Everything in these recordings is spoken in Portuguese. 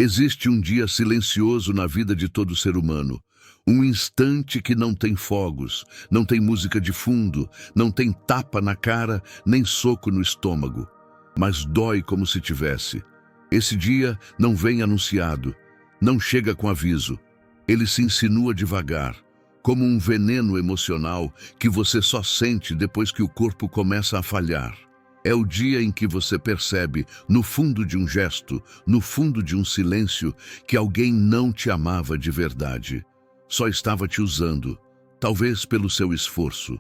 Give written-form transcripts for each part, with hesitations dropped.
Existe um dia silencioso na vida de todo ser humano. Um instante que não tem fogos, não tem música de fundo, não tem tapa na cara, nem soco no estômago. Mas dói como se tivesse. Esse dia não vem anunciado, não chega com aviso. Ele se insinua devagar, como um veneno emocional que você só sente depois que o corpo começa a falhar. É o dia em que você percebe, no fundo de um gesto, no fundo de um silêncio, que alguém não te amava de verdade. Só estava te usando, talvez pelo seu esforço,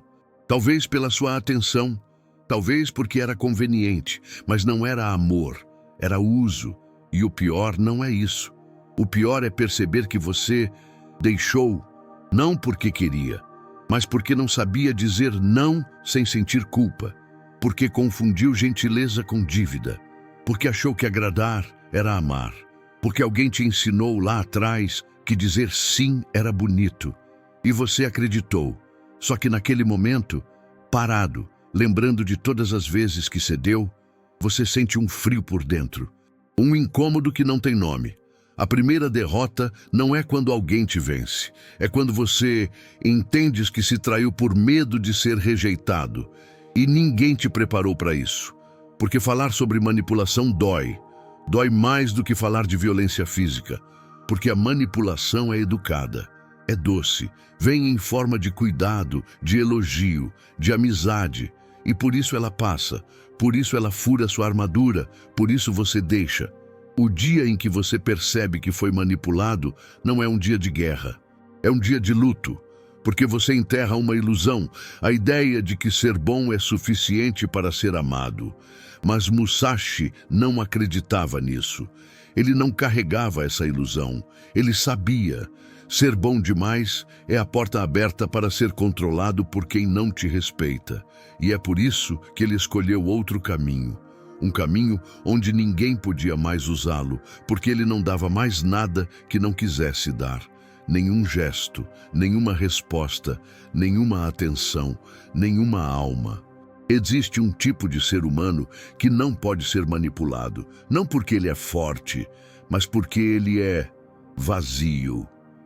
talvez pela sua atenção, talvez porque era conveniente, mas não era amor, era uso. E o pior não é isso. O pior é perceber que você deixou, não porque queria, mas porque não sabia dizer não sem sentir culpa. Porque confundiu gentileza com dívida, porque achou que agradar era amar, porque alguém te ensinou lá atrás que dizer sim era bonito, e você acreditou. Só que naquele momento, parado, lembrando de todas as vezes que cedeu, você sente um frio por dentro, um incômodo que não tem nome. A primeira derrota não é quando alguém te vence, é quando você entende que se traiu por medo de ser rejeitado. E ninguém te preparou para isso, porque falar sobre manipulação dói. Dói mais do que falar de violência física, porque a manipulação é educada, é doce, vem em forma de cuidado, de elogio, de amizade, e por isso ela passa, por isso ela fura sua armadura, por isso você deixa. O dia em que você percebe que foi manipulado não é um dia de guerra, é um dia de luto. Porque você enterra uma ilusão, a ideia de que ser bom é suficiente para ser amado. Mas Musashi não acreditava nisso. Ele não carregava essa ilusão. Ele sabia. Ser bom demais é a porta aberta para ser controlado por quem não te respeita. E é por isso que ele escolheu outro caminho. Um caminho onde ninguém podia mais usá-lo, porque ele não dava mais nada que não quisesse dar. Nenhum gesto, nenhuma resposta, nenhuma atenção, nenhuma alma. Existe um tipo de ser humano que não pode ser manipulado, não porque ele é forte, mas porque ele é vazio.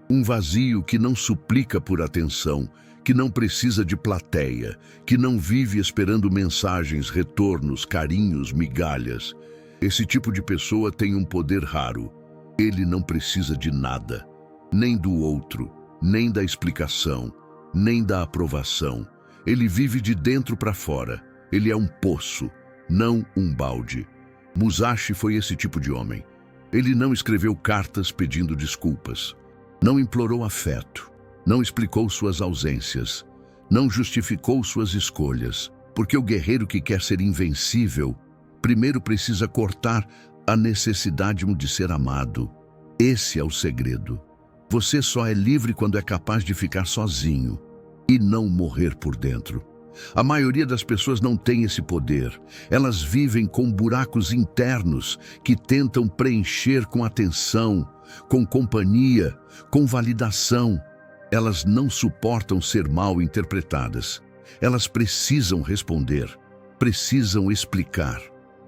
Um vazio que não suplica por atenção, que não precisa de plateia, que não vive esperando mensagens, retornos, carinhos, migalhas. Esse tipo de pessoa tem um poder raro. Ele não precisa de nada. Nem do outro, nem da explicação, nem da aprovação. Ele vive de dentro para fora. Ele é um poço, não um balde. Musashi foi esse tipo de homem. Ele não escreveu cartas pedindo desculpas. Não implorou afeto. Não explicou suas ausências. Não justificou suas escolhas. Porque o guerreiro que quer ser invencível, primeiro precisa cortar a necessidade de ser amado. Esse é o segredo. Você só é livre quando é capaz de ficar sozinho e não morrer por dentro. A maioria das pessoas não tem esse poder. Elas vivem com buracos internos que tentam preencher com atenção, com companhia, com validação. Elas não suportam ser mal interpretadas. Elas precisam responder, precisam explicar,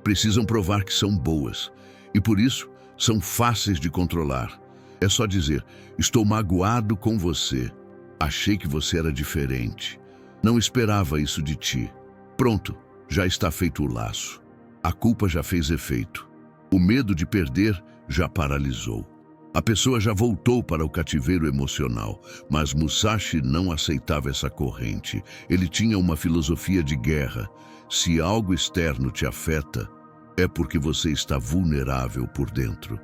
precisam provar que são boas. E por isso, são fáceis de controlar. É só dizer, estou magoado com você. Achei que você era diferente. Não esperava isso de ti. Pronto, já está feito o laço. A culpa já fez efeito. O medo de perder já paralisou. A pessoa já voltou para o cativeiro emocional, mas Musashi não aceitava essa corrente. Ele tinha uma filosofia de guerra. Se algo externo te afeta, é porque você está vulnerável por dentro.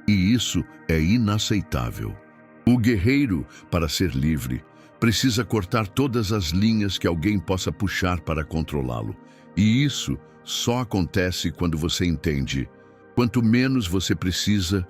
E isso é inaceitável. O guerreiro, para ser livre, precisa cortar todas as linhas que alguém possa puxar para controlá-lo. E isso só acontece quando você entende. Quanto menos você precisa,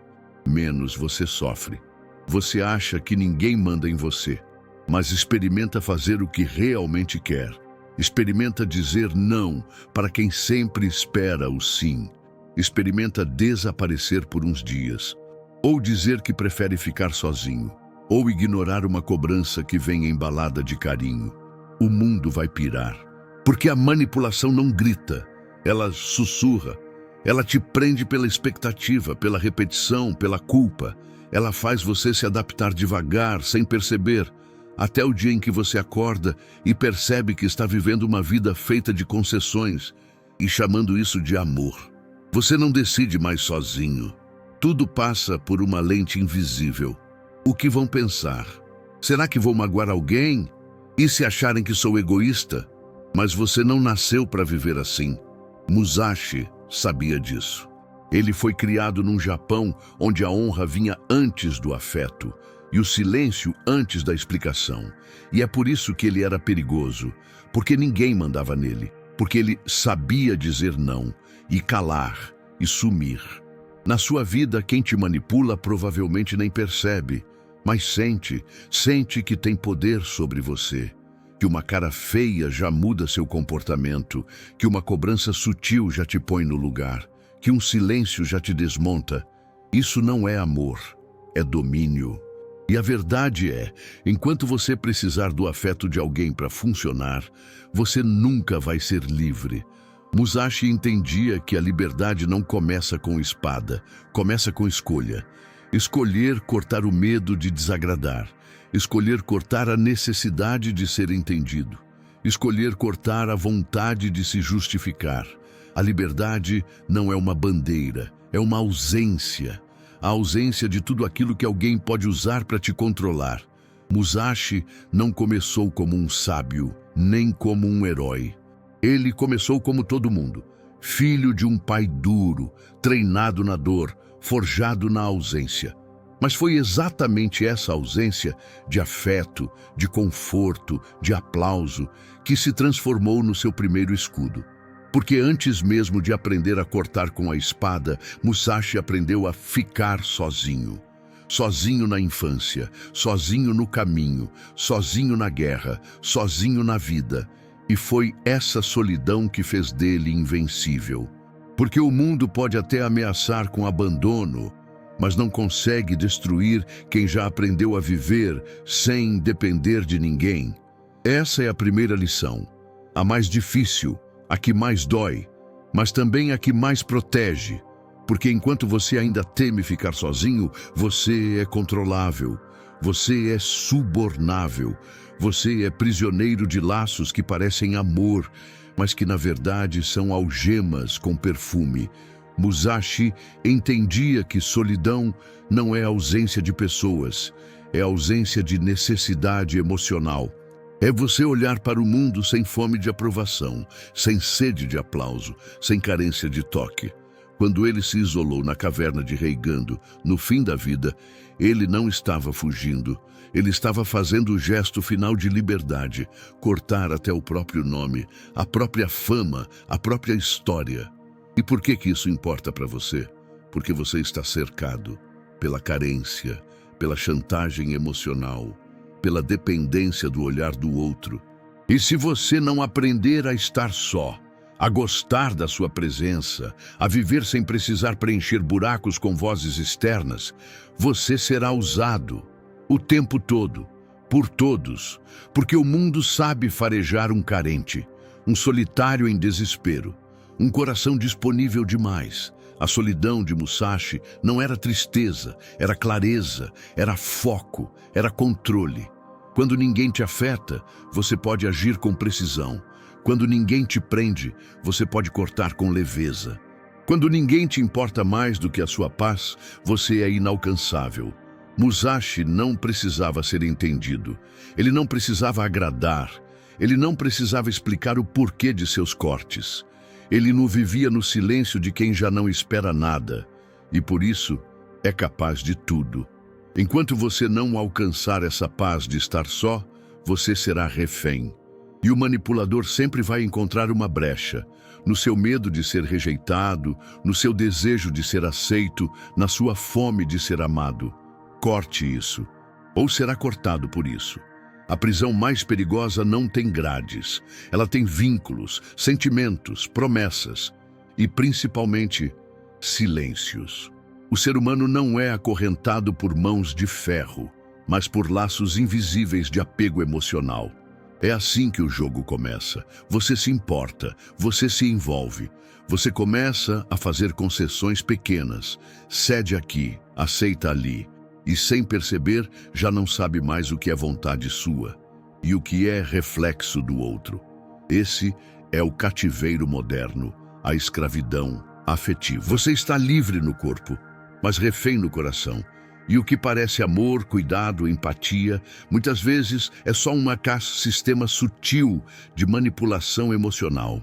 menos você sofre. Você acha que ninguém manda em você, mas experimenta fazer o que realmente quer. Experimenta dizer não para quem sempre espera o sim. Experimenta desaparecer por uns dias, ou dizer que prefere ficar sozinho, ou ignorar uma cobrança que vem embalada de carinho. O mundo vai pirar, porque a manipulação não grita, ela sussurra, Ela te prende pela expectativa, pela repetição, pela culpa. Ela faz você se adaptar devagar, sem perceber, até o dia em que você acorda e percebe que está vivendo uma vida feita de concessões e chamando isso de amor. Você não decide mais sozinho. Tudo passa por uma lente invisível. O que vão pensar? Será que vou magoar alguém? E se acharem que sou egoísta? Mas você não nasceu para viver assim. Musashi sabia disso. Ele foi criado num Japão onde a honra vinha antes do afeto e o silêncio antes da explicação. E é por isso que ele era perigoso, porque ninguém mandava nele, porque ele sabia dizer não e calar e sumir. Na sua vida, quem te manipula provavelmente nem percebe, mas sente que tem poder sobre você. Que uma cara feia já muda seu comportamento, que uma cobrança sutil já te põe no lugar, que um silêncio já te desmonta. Isso não é amor, é domínio. E a verdade é, enquanto você precisar do afeto de alguém para funcionar, você nunca vai ser livre. Musashi entendia que a liberdade não começa com espada, começa com escolha. Escolher cortar o medo de desagradar. Escolher cortar a necessidade de ser entendido. Escolher cortar a vontade de se justificar. A liberdade não é uma bandeira, é uma ausência. A ausência de tudo aquilo que alguém pode usar para te controlar. Musashi não começou como um sábio, nem como um herói. Ele começou como todo mundo, filho de um pai duro, treinado na dor, forjado na ausência. Mas foi exatamente essa ausência de afeto, de conforto, de aplauso, que se transformou no seu primeiro escudo. Porque antes mesmo de aprender a cortar com a espada, Musashi aprendeu a ficar sozinho. Sozinho na infância, sozinho no caminho, sozinho na guerra, sozinho na vida. E foi essa solidão que fez dele invencível. Porque o mundo pode até ameaçar com abandono, mas não consegue destruir quem já aprendeu a viver sem depender de ninguém. Essa é a primeira lição, a mais difícil, a que mais dói, mas também a que mais protege, porque enquanto você ainda teme ficar sozinho, você é controlável, você é subornável, você é prisioneiro de laços que parecem amor, mas que na verdade são algemas com perfume. Musashi entendia que solidão não é ausência de pessoas, é ausência de necessidade emocional. É você olhar para o mundo sem fome de aprovação, sem sede de aplauso, sem carência de toque. Quando ele se isolou na caverna de Reigando, no fim da vida, ele não estava fugindo. Ele estava fazendo o gesto final de liberdade, cortar até o próprio nome, a própria fama, a própria história. E por que isso importa para você? Porque você está cercado pela carência, pela chantagem emocional, pela dependência do olhar do outro. E se você não aprender a estar só, a gostar da sua presença, a viver sem precisar preencher buracos com vozes externas, você será usado o tempo todo, por todos, porque o mundo sabe farejar um carente, um solitário em desespero, um coração disponível demais. A solidão de Musashi não era tristeza, era clareza, era foco, era controle. Quando ninguém te afeta, você pode agir com precisão. Quando ninguém te prende, você pode cortar com leveza. Quando ninguém te importa mais do que a sua paz, você é inalcançável. Musashi não precisava ser entendido. Ele não precisava agradar. Ele não precisava explicar o porquê de seus cortes. Ele não vivia no silêncio de quem já não espera nada. E por isso, é capaz de tudo. Enquanto você não alcançar essa paz de estar só, você será refém. E o manipulador sempre vai encontrar uma brecha, no seu medo de ser rejeitado, no seu desejo de ser aceito, na sua fome de ser amado. Corte isso, ou será cortado por isso. A prisão mais perigosa não tem grades. Ela tem vínculos, sentimentos, promessas e, principalmente, silêncios. O ser humano não é acorrentado por mãos de ferro, mas por laços invisíveis de apego emocional. É assim que o jogo começa. Você se importa, você se envolve. Você começa a fazer concessões pequenas. Cede aqui, aceita ali. E sem perceber, já não sabe mais o que é vontade sua e o que é reflexo do outro. Esse é o cativeiro moderno, a escravidão afetiva. Você está livre no corpo, mas refém no coração. E o que parece amor, cuidado, empatia, muitas vezes é só sistema sutil de manipulação emocional,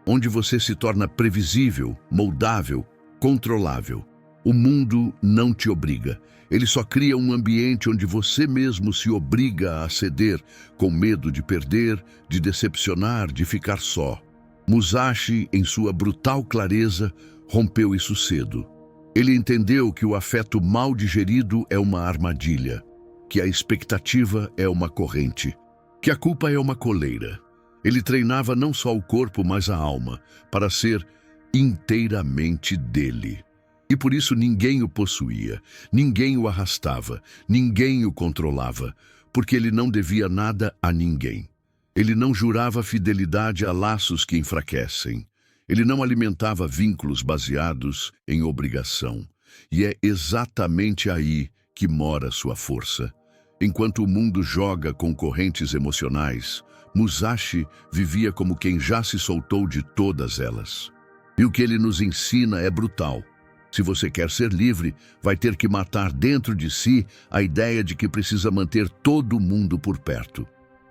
onde você se torna previsível, moldável, controlável. O mundo não te obriga. Ele só cria um ambiente onde você mesmo se obriga a ceder, com medo de perder, de decepcionar, de ficar só. Musashi, em sua brutal clareza, rompeu isso cedo. Ele entendeu que o afeto mal digerido é uma armadilha, que a expectativa é uma corrente, que a culpa é uma coleira. Ele treinava não só o corpo, mas a alma, para ser inteiramente dele. E por isso ninguém o possuía, ninguém o arrastava, ninguém o controlava, porque ele não devia nada a ninguém. Ele não jurava fidelidade a laços que enfraquecem. Ele não alimentava vínculos baseados em obrigação. E é exatamente aí que mora sua força. Enquanto o mundo joga com correntes emocionais, Musashi vivia como quem já se soltou de todas elas. E o que ele nos ensina é brutal. Se você quer ser livre, vai ter que matar dentro de si a ideia de que precisa manter todo mundo por perto.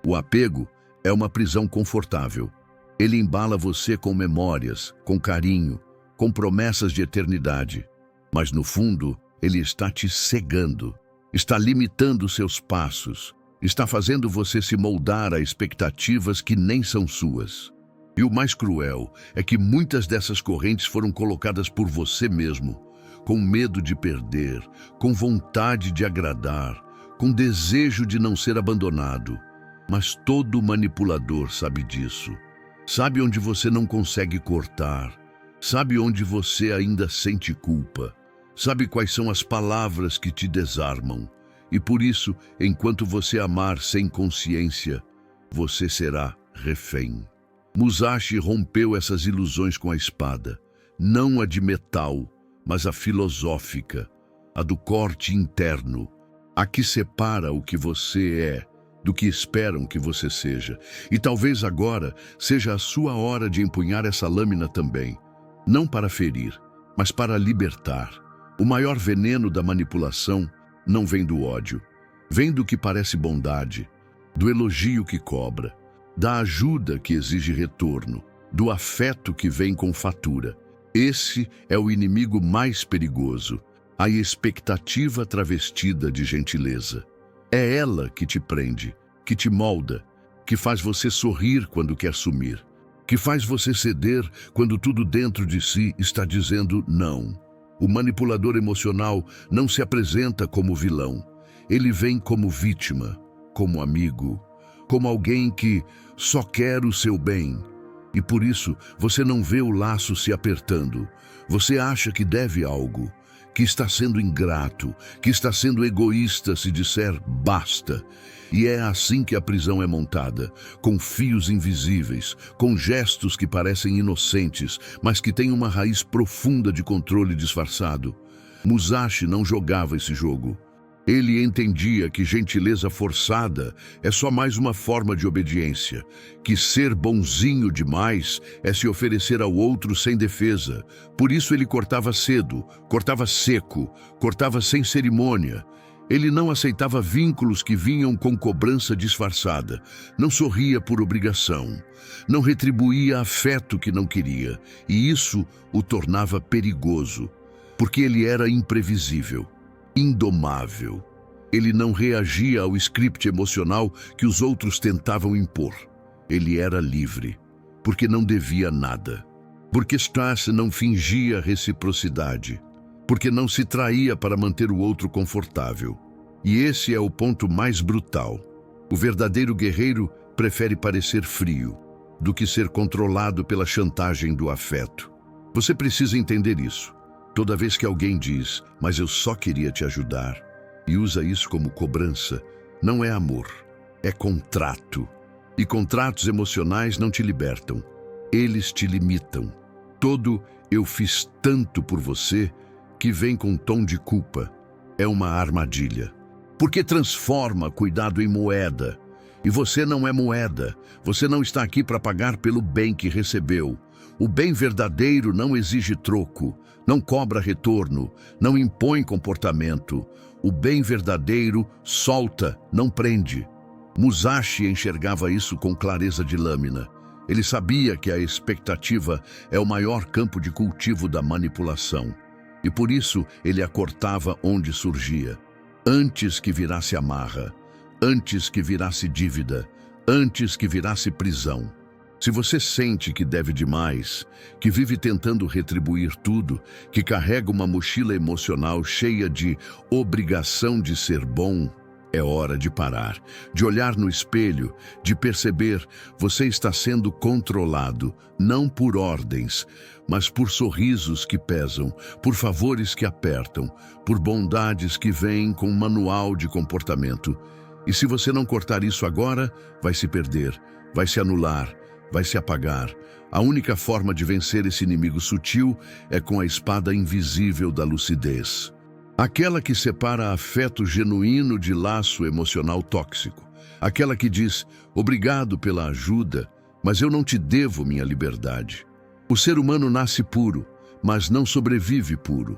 O apego é uma prisão confortável. Ele embala você com memórias, com carinho, com promessas de eternidade. Mas no fundo, ele está te cegando, está limitando seus passos, está fazendo você se moldar a expectativas que nem são suas. E o mais cruel é que muitas dessas correntes foram colocadas por você mesmo, com medo de perder, com vontade de agradar, com desejo de não ser abandonado. Mas todo manipulador sabe disso. Sabe onde você não consegue cortar, sabe onde você ainda sente culpa, sabe quais são as palavras que te desarmam. E por isso, enquanto você amar sem consciência, você será refém. Musashi rompeu essas ilusões com a espada, não a de metal, mas a filosófica, a do corte interno, a que separa o que você é do que esperam que você seja. E talvez agora seja a sua hora de empunhar essa lâmina também, não para ferir, mas para libertar. O maior veneno da manipulação não vem do ódio, vem do que parece bondade, do elogio que cobra, da ajuda que exige retorno, do afeto que vem com fatura. Esse é o inimigo mais perigoso, a expectativa travestida de gentileza. É ela que te prende, que te molda, que faz você sorrir quando quer sumir, que faz você ceder quando tudo dentro de si está dizendo não. O manipulador emocional não se apresenta como vilão. Ele vem como vítima, como amigo, como alguém que só quer o seu bem. E por isso você não vê o laço se apertando. Você acha que deve algo, que está sendo ingrato, que está sendo egoísta se disser basta. E é assim que a prisão é montada, com fios invisíveis, com gestos que parecem inocentes, mas que têm uma raiz profunda de controle disfarçado. Musashi não jogava esse jogo. Ele entendia que gentileza forçada é só mais uma forma de obediência, que ser bonzinho demais é se oferecer ao outro sem defesa. Por isso ele cortava cedo, cortava seco, cortava sem cerimônia. Ele não aceitava vínculos que vinham com cobrança disfarçada, não sorria por obrigação, não retribuía afeto que não queria, e isso o tornava perigoso, porque ele era imprevisível, indomável. Ele não reagia ao script emocional que os outros tentavam impor. Ele era livre, porque não devia nada, porque Stas não fingia reciprocidade, porque não se traía para manter o outro confortável. E esse é o ponto mais brutal. O verdadeiro guerreiro prefere parecer frio do que ser controlado pela chantagem do afeto. Você precisa entender isso. Toda vez que alguém diz, mas eu só queria te ajudar, e usa isso como cobrança, não é amor, é contrato. E contratos emocionais não te libertam. Eles te limitam. Todo "eu fiz tanto por você" que vem com tom de culpa é uma armadilha. Porque transforma cuidado em moeda. E você não é moeda. Você não está aqui para pagar pelo bem que recebeu. O bem verdadeiro não exige troco, não cobra retorno, não impõe comportamento. O bem verdadeiro solta, não prende. Musashi enxergava isso com clareza de lâmina. Ele sabia que a expectativa é o maior campo de cultivo da manipulação. E por isso ele a cortava onde surgia. Antes que virasse amarra, antes que virasse dívida, antes que virasse prisão. Se você sente que deve demais, que vive tentando retribuir tudo, que carrega uma mochila emocional cheia de obrigação de ser bom, é hora de parar, de olhar no espelho, de perceber você está sendo controlado, não por ordens, mas por sorrisos que pesam, por favores que apertam, por bondades que vêm com um manual de comportamento. E se você não cortar isso agora, vai se perder, vai se anular, vai se apagar. A única forma de vencer esse inimigo sutil é com a espada invisível da lucidez. Aquela que separa afeto genuíno de laço emocional tóxico. Aquela que diz, obrigado pela ajuda, mas eu não te devo minha liberdade. O ser humano nasce puro, mas não sobrevive puro.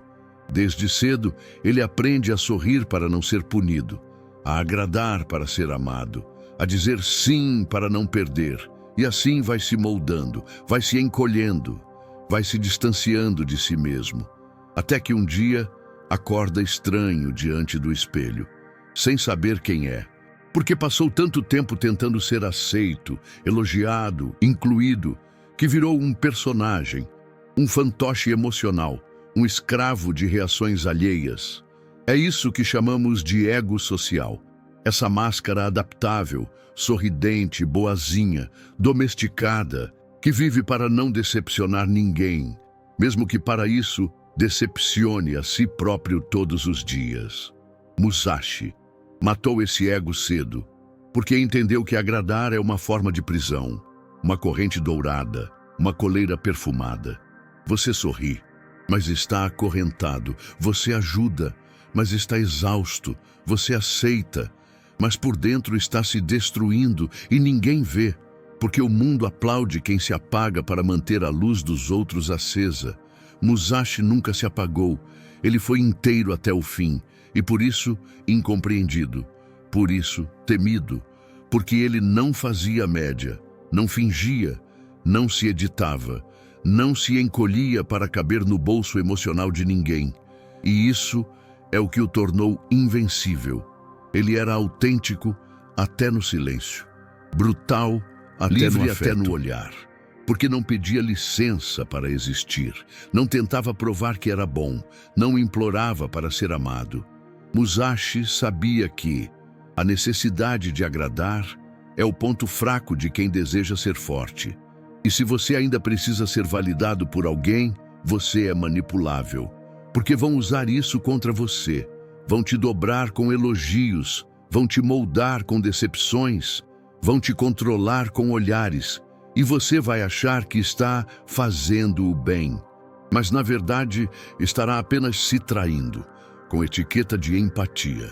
Desde cedo, ele aprende a sorrir para não ser punido, a agradar para ser amado, a dizer sim para não perder. E assim vai se moldando, vai se encolhendo, vai se distanciando de si mesmo. Até que um dia, acorda estranho diante do espelho, sem saber quem é, porque passou tanto tempo tentando ser aceito, elogiado, incluído, que virou um personagem, um fantoche emocional, um escravo de reações alheias. É isso que chamamos de ego social, essa máscara adaptável, sorridente, boazinha, domesticada, que vive para não decepcionar ninguém, mesmo que para isso decepcione a si próprio todos os dias. Musashi matou esse ego cedo, porque entendeu que agradar é uma forma de prisão, uma corrente dourada, uma coleira perfumada. Você sorri, mas está acorrentado. Você ajuda, mas está exausto. Você aceita, mas por dentro está se destruindo e ninguém vê, porque o mundo aplaude quem se apaga para manter a luz dos outros acesa. Musashi nunca se apagou, ele foi inteiro até o fim, e por isso incompreendido, por isso temido, porque ele não fazia média, não fingia, não se editava, não se encolhia para caber no bolso emocional de ninguém. E isso é o que o tornou invencível. Ele era autêntico até no silêncio, brutal até livre no afeto, até no olhar. Porque não pedia licença para existir, não tentava provar que era bom, não implorava para ser amado. Musashi sabia que a necessidade de agradar é o ponto fraco de quem deseja ser forte. E se você ainda precisa ser validado por alguém, você é manipulável. Porque vão usar isso contra você, vão te dobrar com elogios, vão te moldar com decepções, vão te controlar com olhares. E você vai achar que está fazendo o bem, mas na verdade estará apenas se traindo, com etiqueta de empatia.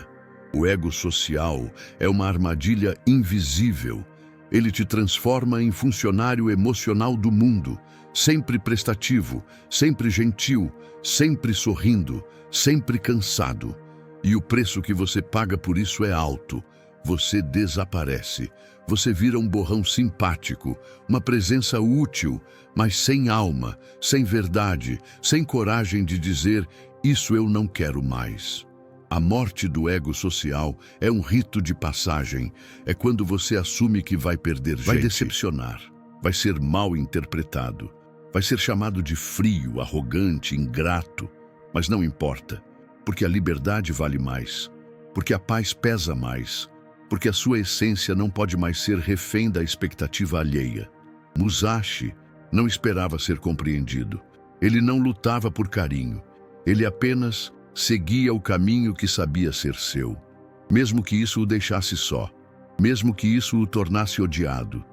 O ego social é uma armadilha invisível. Ele te transforma em funcionário emocional do mundo, sempre prestativo, sempre gentil, sempre sorrindo, sempre cansado. E o preço que você paga por isso é alto. Você desaparece. Você vira um borrão simpático, uma presença útil, mas sem alma, sem verdade, sem coragem de dizer, isso eu não quero mais. A morte do ego social é um rito de passagem, é quando você assume que vai perder gente. Vai decepcionar, vai ser mal interpretado, vai ser chamado de frio, arrogante, ingrato, mas não importa, porque a liberdade vale mais, porque a paz pesa mais, porque a sua essência não pode mais ser refém da expectativa alheia. Musashi não esperava ser compreendido. Ele não lutava por carinho. Ele apenas seguia o caminho que sabia ser seu, mesmo que isso o deixasse só. mesmo que isso o tornasse odiado,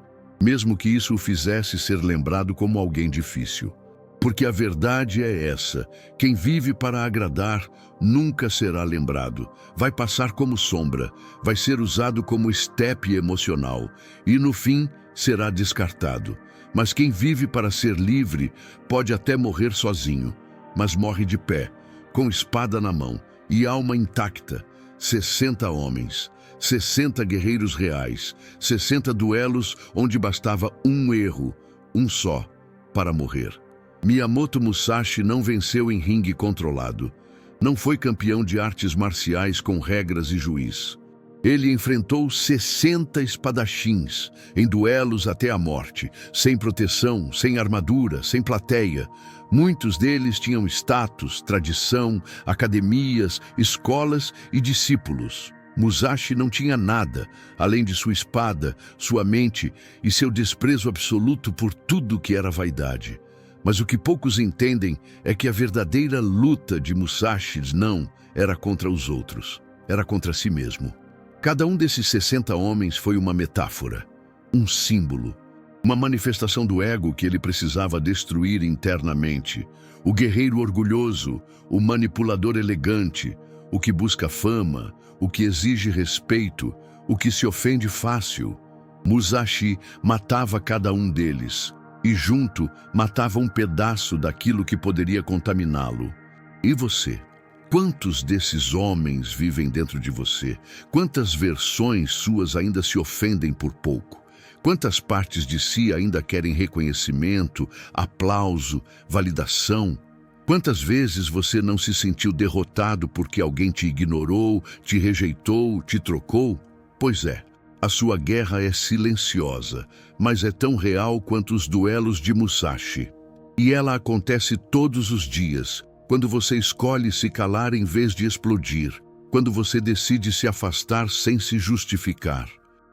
mesmo que isso o fizesse ser lembrado como alguém difícil. Porque a verdade é essa: quem vive para agradar nunca será lembrado. Vai passar como sombra, vai ser usado como estepe emocional e, no fim, será descartado. Mas quem vive para ser livre pode até morrer sozinho, mas morre de pé, com espada na mão e alma intacta. 60 homens, 60 guerreiros reais, 60 duelos onde bastava um erro, um só, para morrer. Miyamoto Musashi não venceu em ringue controlado. Não foi campeão de artes marciais com regras e juiz. Ele enfrentou 60 espadachins em duelos até a morte, sem proteção, sem armadura, sem plateia. Muitos deles tinham status, tradição, academias, escolas e discípulos. Musashi não tinha nada, além de sua espada, sua mente e seu desprezo absoluto por tudo que era vaidade. Mas o que poucos entendem é que a verdadeira luta de Musashi não era contra os outros, era contra si mesmo. Cada um desses 60 homens foi uma metáfora, um símbolo, uma manifestação do ego que ele precisava destruir internamente. O guerreiro orgulhoso, o manipulador elegante, o que busca fama, o que exige respeito, o que se ofende fácil. Musashi matava cada um deles. E junto matava um pedaço daquilo que poderia contaminá-lo. E você? Quantos desses homens vivem dentro de você? Quantas versões suas ainda se ofendem por pouco? Quantas partes de si ainda querem reconhecimento, aplauso, validação? Quantas vezes você não se sentiu derrotado porque alguém te ignorou, te rejeitou, te trocou? Pois é. A sua guerra é silenciosa, mas é tão real quanto os duelos de Musashi. E ela acontece todos os dias, quando você escolhe se calar em vez de explodir, quando você decide se afastar sem se justificar,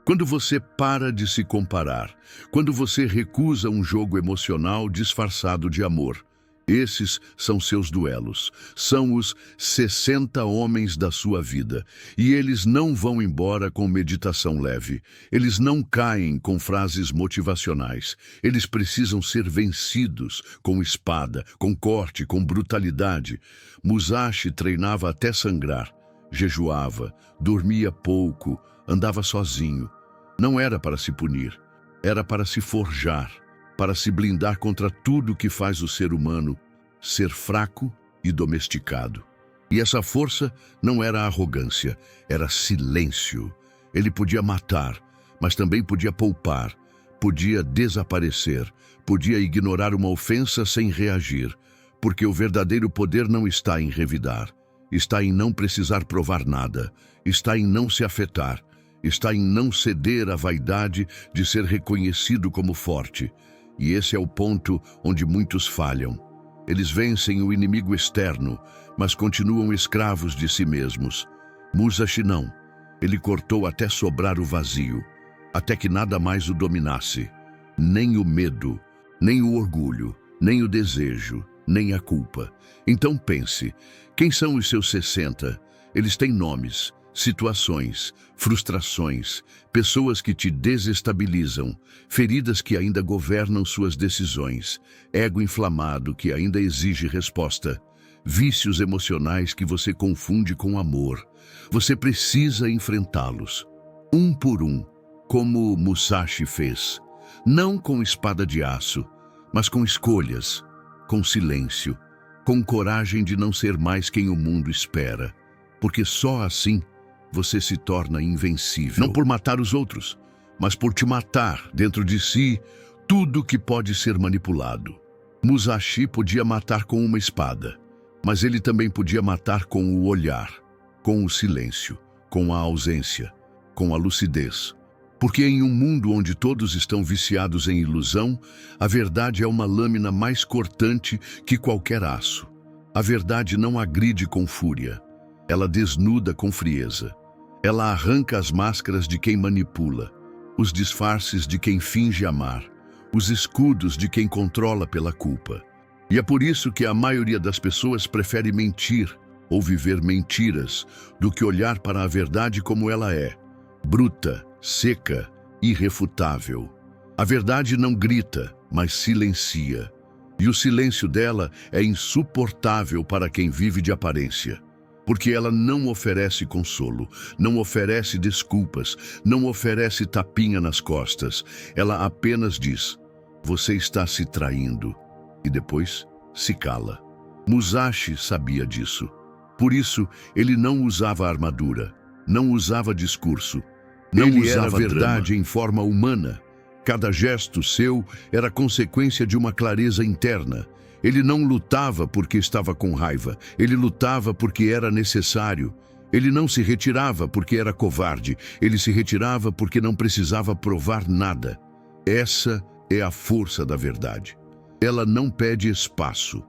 quando você para de se comparar, quando você recusa um jogo emocional disfarçado de amor. Esses são seus duelos, são os 60 homens da sua vida. E eles não vão embora com meditação leve, eles não caem com frases motivacionais. Eles precisam ser vencidos com espada, com corte, com brutalidade. Musashi treinava até sangrar, jejuava, dormia pouco, andava sozinho. Não era para se punir, era para se forjar, para se blindar contra tudo que faz o ser humano ser fraco e domesticado. E essa força não era arrogância, era silêncio. Ele podia matar, mas também podia poupar, podia desaparecer, podia ignorar uma ofensa sem reagir, porque o verdadeiro poder não está em revidar, está em não precisar provar nada, está em não se afetar, está em não ceder à vaidade de ser reconhecido como forte. E esse é o ponto onde muitos falham. Eles vencem o inimigo externo, mas continuam escravos de si mesmos. Musashi não. Ele cortou até sobrar o vazio, até que nada mais o dominasse. Nem o medo, nem o orgulho, nem o desejo, nem a culpa. Então pense, quem são os seus 60? Eles têm nomes, situações, frustrações, pessoas que te desestabilizam, feridas que ainda governam suas decisões, ego inflamado que ainda exige resposta, vícios emocionais que você confunde com amor. Você precisa enfrentá-los, um por um, como Musashi fez, não com espada de aço, mas com escolhas, com silêncio, com coragem de não ser mais quem o mundo espera, porque só assim você se torna invencível. Não por matar os outros, mas por te matar dentro de si tudo que pode ser manipulado. Musashi podia matar com uma espada, mas ele também podia matar com o olhar, com o silêncio, com a ausência, com a lucidez. Porque em um mundo onde todos estão viciados em ilusão, a verdade é uma lâmina mais cortante que qualquer aço. A verdade não agride com fúria, ela desnuda com frieza. Ela arranca as máscaras de quem manipula, os disfarces de quem finge amar, os escudos de quem controla pela culpa. E é por isso que a maioria das pessoas prefere mentir ou viver mentiras do que olhar para a verdade como ela é, bruta, seca, irrefutável. A verdade não grita, mas silencia. E o silêncio dela é insuportável para quem vive de aparência. Porque ela não oferece consolo, não oferece desculpas, não oferece tapinha nas costas. Ela apenas diz: você está se traindo. E depois se cala. Musashi sabia disso. Por isso, ele não usava armadura, não usava discurso. Não ele usava era verdade drama. Em forma humana. Cada gesto seu era consequência de uma clareza interna. Ele não lutava porque estava com raiva. Ele lutava porque era necessário. Ele não se retirava porque era covarde. Ele se retirava porque não precisava provar nada. Essa é a força da verdade. Ela não pede espaço.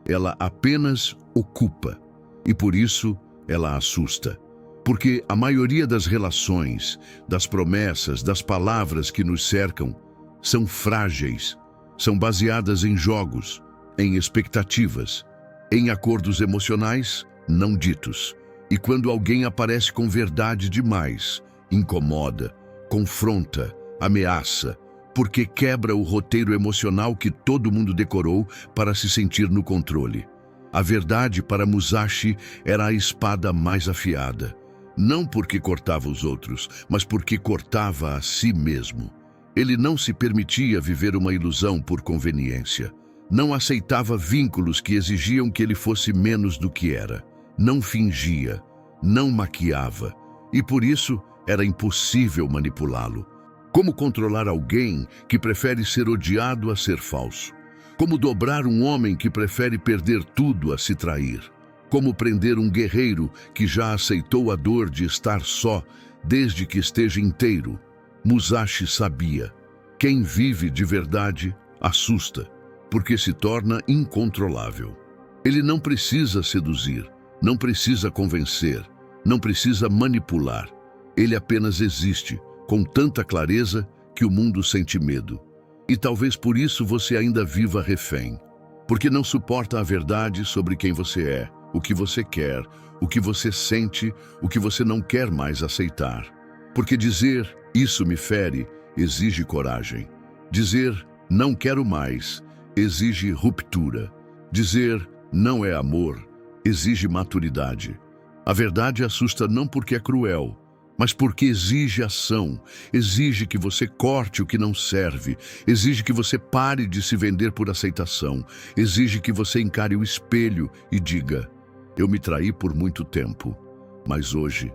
Ela apenas ocupa. E por isso ela assusta. Porque a maioria das relações, das promessas, das palavras que nos cercam são frágeis, são baseadas em jogos, em expectativas, em acordos emocionais não ditos. E quando alguém aparece com verdade demais, incomoda, confronta, ameaça, porque quebra o roteiro emocional que todo mundo decorou para se sentir no controle. A verdade para Musashi era a espada mais afiada. Não porque cortava os outros, mas porque cortava a si mesmo. Ele não se permitia viver uma ilusão por conveniência. Não aceitava vínculos que exigiam que ele fosse menos do que era. Não fingia, não maquiava. E por isso era impossível manipulá-lo. Como controlar alguém que prefere ser odiado a ser falso? Como dobrar um homem que prefere perder tudo a se trair? Como prender um guerreiro que já aceitou a dor de estar só desde que esteja inteiro? Musashi sabia. Quem vive de verdade assusta, porque se torna incontrolável. Ele não precisa seduzir, não precisa convencer, não precisa manipular. Ele apenas existe, com tanta clareza que o mundo sente medo. E talvez por isso você ainda viva refém, porque não suporta a verdade sobre quem você é, o que você quer, o que você sente, o que você não quer mais aceitar. Porque dizer "isso me fere" exige coragem. Dizer "não quero mais" exige ruptura. Dizer "não é amor" exige maturidade. A verdade assusta não porque é cruel, mas porque exige ação, exige que você corte o que não serve, exige que você pare de se vender por aceitação, exige que você encare o espelho e diga: eu me traí por muito tempo, mas hoje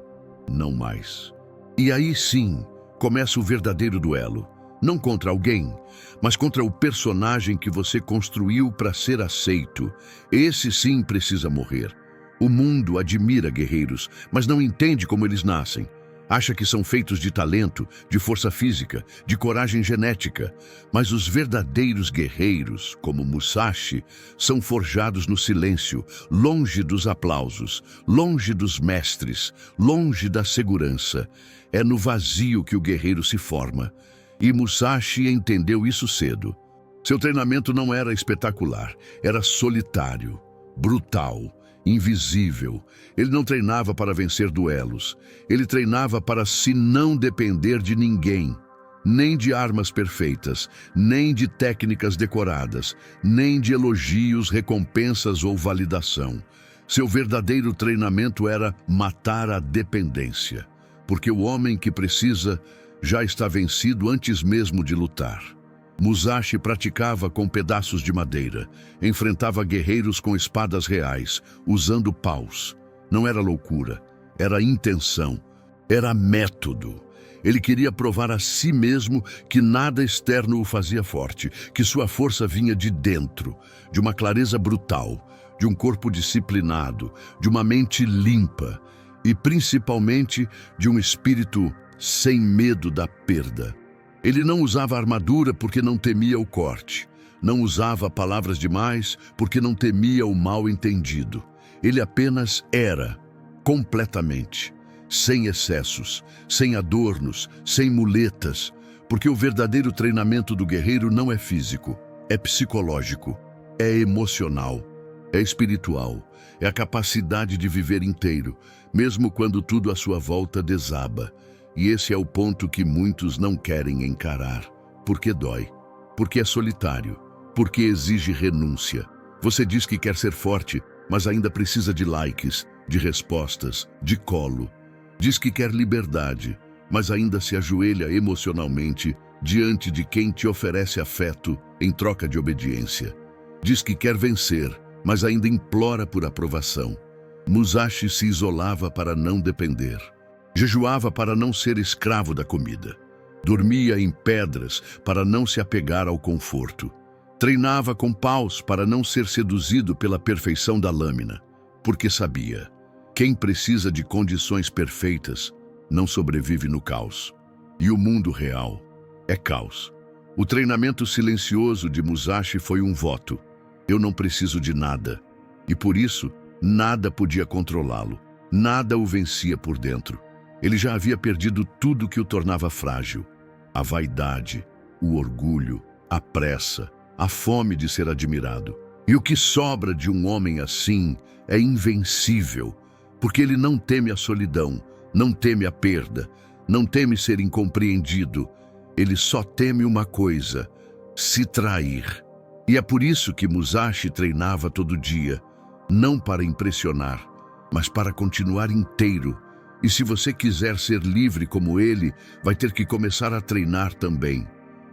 não mais. E aí sim, começa o verdadeiro duelo. Não contra alguém, mas contra o personagem que você construiu para ser aceito. Esse sim precisa morrer. O mundo admira guerreiros, mas não entende como eles nascem. Acha que são feitos de talento, de força física, de coragem genética. Mas os verdadeiros guerreiros, como Musashi, são forjados no silêncio, longe dos aplausos, longe dos mestres, longe da segurança. É no vazio que o guerreiro se forma. E Musashi entendeu isso cedo. Seu treinamento não era espetacular, era solitário, brutal, invisível. Ele não treinava para vencer duelos. Ele treinava para se não depender de ninguém. Nem de armas perfeitas, nem de técnicas decoradas, nem de elogios, recompensas ou validação. Seu verdadeiro treinamento era matar a dependência. Porque o homem que precisa já está vencido antes mesmo de lutar. Musashi praticava com pedaços de madeira, enfrentava guerreiros com espadas reais, usando paus. Não era loucura, era intenção, era método. Ele queria provar a si mesmo que nada externo o fazia forte, que sua força vinha de dentro, de uma clareza brutal, de um corpo disciplinado, de uma mente limpa e, principalmente, de um espírito sem medo da perda. Ele não usava armadura porque não temia o corte. Não usava palavras demais porque não temia o mal entendido. Ele apenas era, completamente, sem excessos, sem adornos, sem muletas, porque o verdadeiro treinamento do guerreiro não é físico, é psicológico, é emocional, é espiritual, é a capacidade de viver inteiro, mesmo quando tudo à sua volta desaba. E esse é o ponto que muitos não querem encarar. Porque dói. Porque é solitário. Porque exige renúncia. Você diz que quer ser forte, mas ainda precisa de likes, de respostas, de colo. Diz que quer liberdade, mas ainda se ajoelha emocionalmente diante de quem te oferece afeto em troca de obediência. Diz que quer vencer, mas ainda implora por aprovação. Musashi se isolava para não depender. Jejuava para não ser escravo da comida. Dormia em pedras para não se apegar ao conforto. Treinava com paus para não ser seduzido pela perfeição da lâmina, porque sabia, quem precisa de condições perfeitas não sobrevive no caos. E o mundo real é caos. O treinamento silencioso de Musashi foi um voto. Eu não preciso de nada. E por isso, nada podia controlá-lo. Nada o vencia por dentro. Ele já havia perdido tudo que o tornava frágil. A vaidade, o orgulho, a pressa, a fome de ser admirado. E o que sobra de um homem assim é invencível, porque ele não teme a solidão, não teme a perda, não teme ser incompreendido. Ele só teme uma coisa: se trair. E é por isso que Musashi treinava todo dia, não para impressionar, mas para continuar inteiro. E se você quiser ser livre como ele, vai ter que começar a treinar também.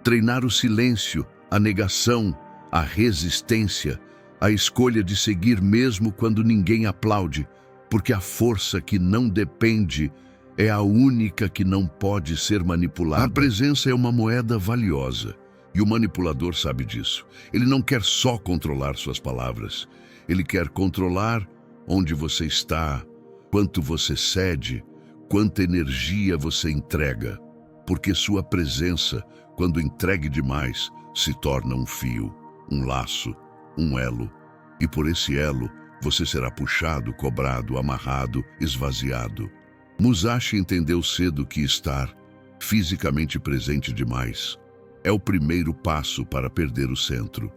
Treinar o silêncio, a negação, a resistência, a escolha de seguir mesmo quando ninguém aplaude, porque a força que não depende é a única que não pode ser manipulada. A presença é uma moeda valiosa, e o manipulador sabe disso. Ele não quer só controlar suas palavras, ele quer controlar onde você está, quanto você cede, quanta energia você entrega, porque sua presença, quando entregue demais, se torna um fio, um laço, um elo. E por esse elo, você será puxado, cobrado, amarrado, esvaziado. Musashi entendeu cedo que estar fisicamente presente demais é o primeiro passo para perder o centro.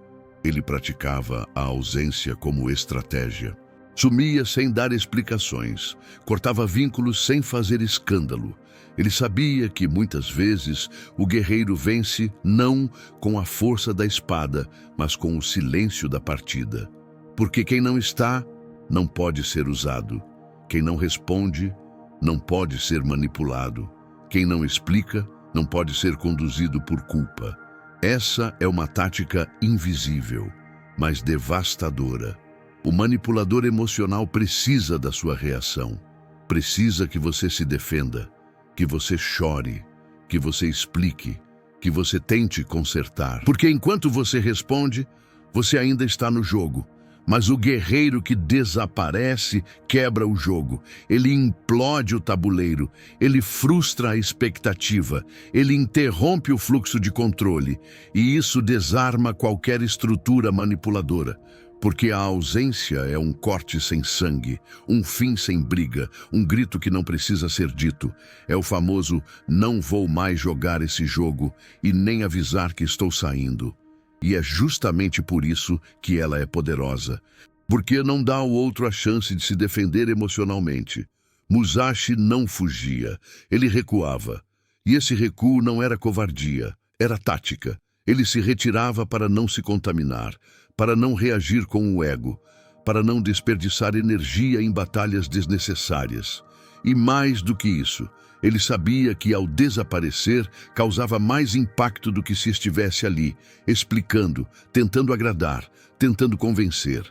Ele praticava a ausência como estratégia. Sumia sem dar explicações, cortava vínculos sem fazer escândalo. Ele sabia que, muitas vezes, o guerreiro vence não com a força da espada, mas com o silêncio da partida. Porque quem não está, não pode ser usado. Quem não responde, não pode ser manipulado. Quem não explica, não pode ser conduzido por culpa. Essa é uma tática invisível, mas devastadora. O manipulador emocional precisa da sua reação. Precisa que você se defenda, que você chore, que você explique, que você tente consertar. Porque enquanto você responde, você ainda está no jogo. Mas o guerreiro que desaparece quebra o jogo. Ele implode o tabuleiro, ele frustra a expectativa, ele interrompe o fluxo de controle. E isso desarma qualquer estrutura manipuladora. Porque a ausência é um corte sem sangue, um fim sem briga, um grito que não precisa ser dito. É o famoso "não vou mais jogar esse jogo" e nem avisar que estou saindo. E é justamente por isso que ela é poderosa. Porque não dá ao outro a chance de se defender emocionalmente. Musashi não fugia, ele recuava. E esse recuo não era covardia, era tática. Ele se retirava para não se contaminar, para não reagir com o ego, para não desperdiçar energia em batalhas desnecessárias. E mais do que isso, ele sabia que ao desaparecer causava mais impacto do que se estivesse ali, explicando, tentando agradar, tentando convencer.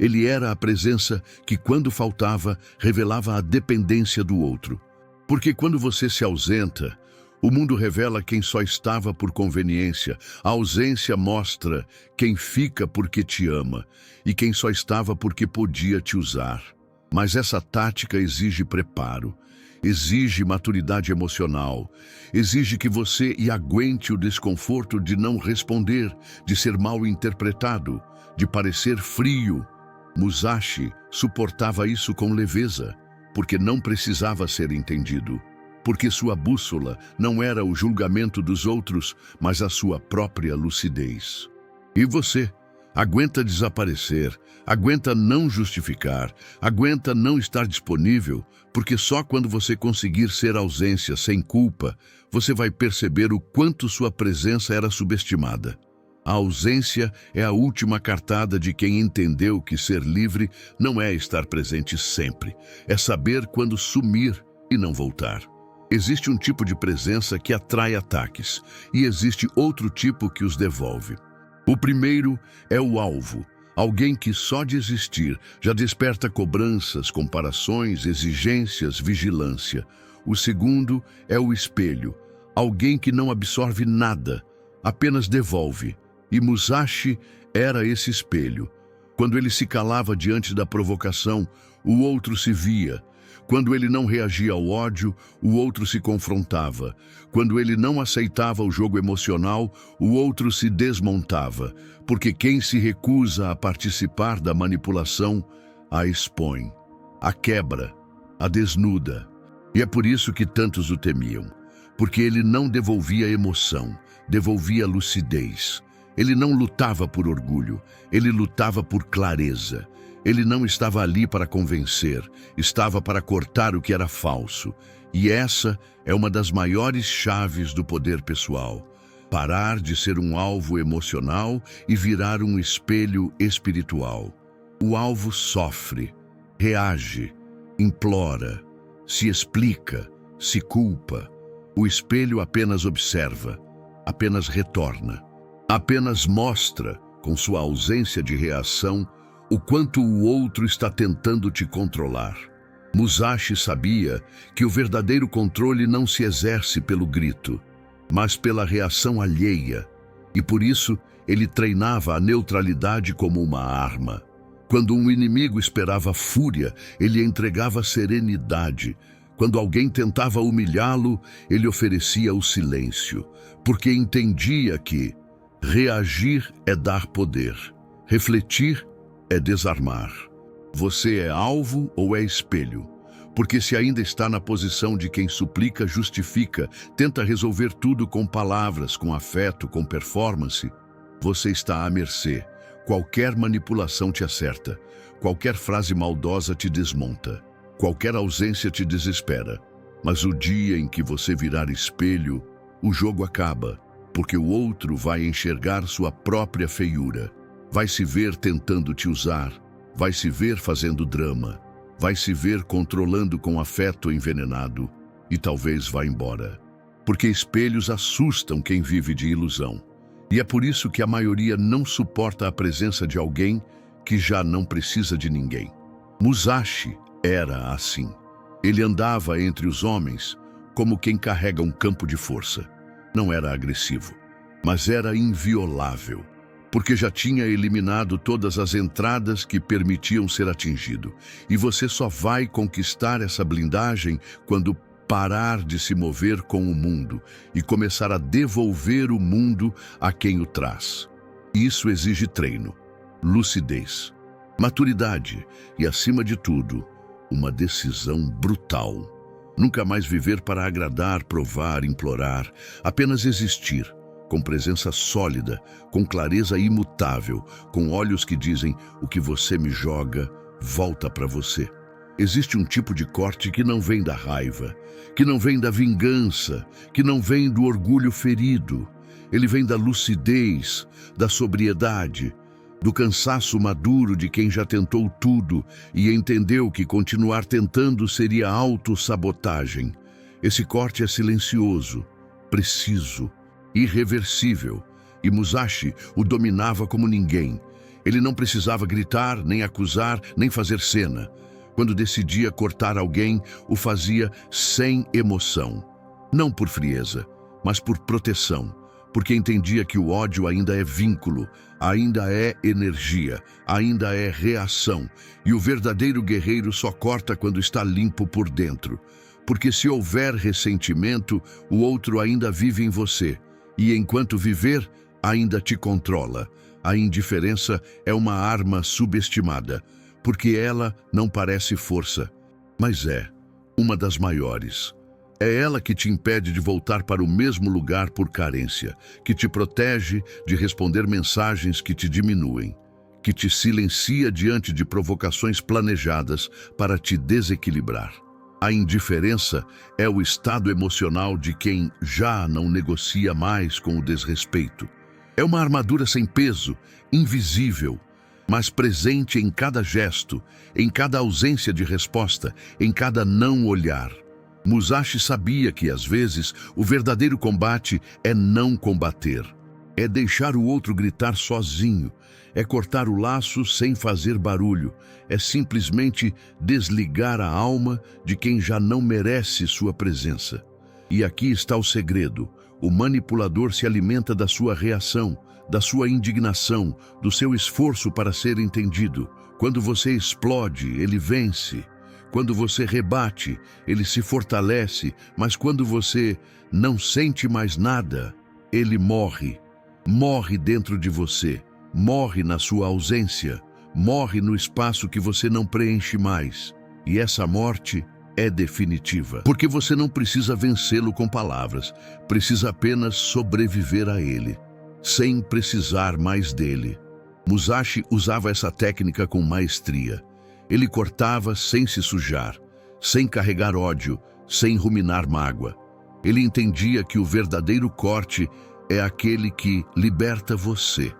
Ele era a presença que, quando faltava, revelava a dependência do outro. Porque quando você se ausenta, o mundo revela quem só estava por conveniência. A ausência mostra quem fica porque te ama e quem só estava porque podia te usar. Mas essa tática exige preparo, exige maturidade emocional, exige que você aguente o desconforto de não responder, de ser mal interpretado, de parecer frio. Musashi suportava isso com leveza, porque não precisava ser entendido. Porque sua bússola não era o julgamento dos outros, mas a sua própria lucidez. E você? Aguenta desaparecer, aguenta não justificar, aguenta não estar disponível, porque só quando você conseguir ser ausência sem culpa, você vai perceber o quanto sua presença era subestimada. A ausência é a última cartada de quem entendeu que ser livre não é estar presente sempre, é saber quando sumir e não voltar. Existe um tipo de presença que atrai ataques, e existe outro tipo que os devolve. O primeiro é o alvo, alguém que só de existir já desperta cobranças, comparações, exigências, vigilância. O segundo é o espelho, alguém que não absorve nada, apenas devolve. E Musashi era esse espelho. Quando ele se calava diante da provocação, o outro se via. Quando ele não reagia ao ódio, o outro se confrontava. Quando ele não aceitava o jogo emocional, o outro se desmontava, porque quem se recusa a participar da manipulação, a expõe, a quebra, a desnuda. E é por isso que tantos o temiam, porque ele não devolvia emoção, devolvia lucidez. Ele não lutava por orgulho, ele lutava por clareza. Ele não estava ali para convencer, estava para cortar o que era falso. E essa é uma das maiores chaves do poder pessoal. Parar de ser um alvo emocional e virar um espelho espiritual. O alvo sofre, reage, implora, se explica, se culpa. O espelho apenas observa, apenas retorna, apenas mostra, com sua ausência de reação, o quanto o outro está tentando te controlar. Musashi sabia que o verdadeiro controle não se exerce pelo grito, mas pela reação alheia, e por isso ele treinava a neutralidade como uma arma. Quando um inimigo esperava fúria, ele entregava serenidade. Quando alguém tentava humilhá-lo, ele oferecia o silêncio, porque entendia que reagir é dar poder, refletir é desarmar. Você é alvo ou é espelho? Porque se ainda está na posição de quem suplica, justifica, tenta resolver tudo com palavras, com afeto, com performance, você está à mercê. Qualquer manipulação te acerta, qualquer frase maldosa te desmonta, qualquer ausência te desespera. Mas o dia em que você virar espelho, o jogo acaba, porque o outro vai enxergar sua própria feiura. Vai se ver tentando te usar, vai se ver fazendo drama, vai se ver controlando com afeto envenenado e talvez vá embora. Porque espelhos assustam quem vive de ilusão. E é por isso que a maioria não suporta a presença de alguém que já não precisa de ninguém. Musashi era assim. Ele andava entre os homens como quem carrega um campo de força. Não era agressivo, mas era inviolável, porque já tinha eliminado todas as entradas que permitiam ser atingido. E você só vai conquistar essa blindagem quando parar de se mover com o mundo e começar a devolver o mundo a quem o traz. Isso exige treino, lucidez, maturidade e, acima de tudo, uma decisão brutal. Nunca mais viver para agradar, provar, implorar, apenas existir, com presença sólida, com clareza imutável, com olhos que dizem: o que você me joga, volta para você. Existe um tipo de corte que não vem da raiva, que não vem da vingança, que não vem do orgulho ferido. Ele vem da lucidez, da sobriedade, do cansaço maduro de quem já tentou tudo e entendeu que continuar tentando seria autossabotagem. Esse corte é silencioso, preciso, irreversível, e Musashi o dominava como ninguém. Ele não precisava gritar, nem acusar, nem fazer cena. Quando decidia cortar alguém, o fazia sem emoção. Não por frieza, mas por proteção, porque entendia que o ódio ainda é vínculo, ainda é energia, ainda é reação, e o verdadeiro guerreiro só corta quando está limpo por dentro. Porque se houver ressentimento, o outro ainda vive em você, e enquanto viver, ainda te controla. A indiferença é uma arma subestimada, porque ela não parece força, mas é uma das maiores. É ela que te impede de voltar para o mesmo lugar por carência, que te protege de responder mensagens que te diminuem. que te silencia diante de provocações planejadas para te desequilibrar. A indiferença é o estado emocional de quem já não negocia mais com o desrespeito. É uma armadura sem peso, invisível, mas presente em cada gesto, em cada ausência de resposta, em cada não olhar. Musashi sabia que, às vezes, o verdadeiro combate é não combater. É deixar o outro gritar sozinho, é cortar o laço sem fazer barulho, é simplesmente desligar a alma de quem já não merece sua presença. E aqui está o segredo: o manipulador se alimenta da sua reação, da sua indignação, do seu esforço para ser entendido. Quando você explode, ele vence. Quando você rebate, ele se fortalece, mas quando você não sente mais nada, ele morre. Morre dentro de você, morre na sua ausência, morre no espaço que você não preenche mais. E essa morte é definitiva, porque você não precisa vencê-lo com palavras, precisa apenas sobreviver a ele, sem precisar mais dele. Musashi usava essa técnica com maestria. Ele cortava sem se sujar, sem carregar ódio, sem ruminar mágoa. Ele entendia que o verdadeiro corte é aquele que liberta você,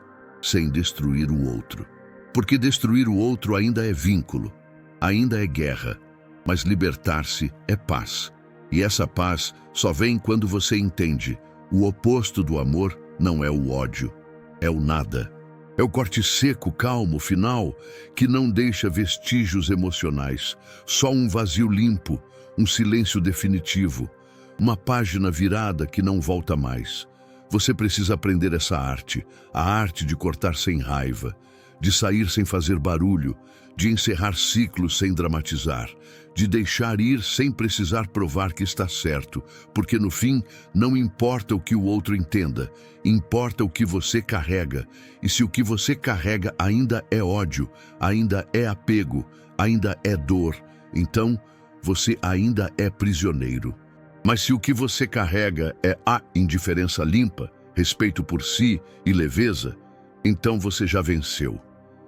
sem destruir o outro. Porque destruir o outro ainda é vínculo, ainda é guerra, mas libertar-se é paz. E essa paz só vem quando você entende: o oposto do amor não é o ódio, é o nada. É o corte seco, calmo, final, que não deixa vestígios emocionais, só um vazio limpo, um silêncio definitivo, uma página virada que não volta mais. Você precisa aprender essa arte, a arte de cortar sem raiva, de sair sem fazer barulho, de encerrar ciclos sem dramatizar, de deixar ir sem precisar provar que está certo, porque no fim não importa o que o outro entenda, importa o que você carrega, e se o que você carrega ainda é ódio, ainda é apego, ainda é dor, então você ainda é prisioneiro. Mas se o que você carrega é a indiferença limpa, respeito por si e leveza, então você já venceu.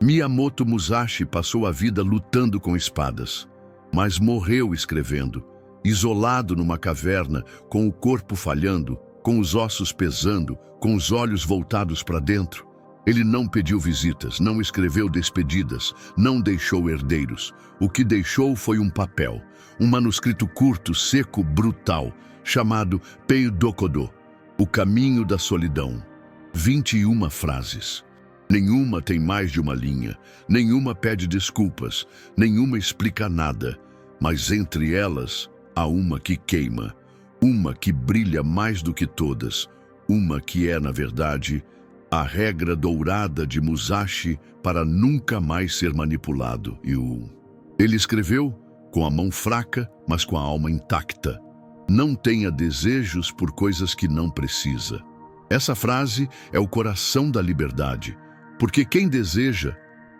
Miyamoto Musashi passou a vida lutando com espadas, mas morreu escrevendo, isolado numa caverna, com o corpo falhando, com os ossos pesando, com os olhos voltados para dentro. Ele não pediu visitas, não escreveu despedidas, não deixou herdeiros. O que deixou foi um papel, um manuscrito curto, seco, brutal, chamado Peidokodo, O Caminho da Solidão. 21 frases. Nenhuma tem mais de uma linha, nenhuma pede desculpas, nenhuma explica nada, mas entre elas há uma que queima, uma que brilha mais do que todas, uma que é, na verdade, a regra dourada de Musashi para nunca mais ser manipulado. Ele escreveu com a mão fraca, mas com a alma intacta: não tenha desejos por coisas que não precisa. Essa frase é o coração da liberdade, porque quem deseja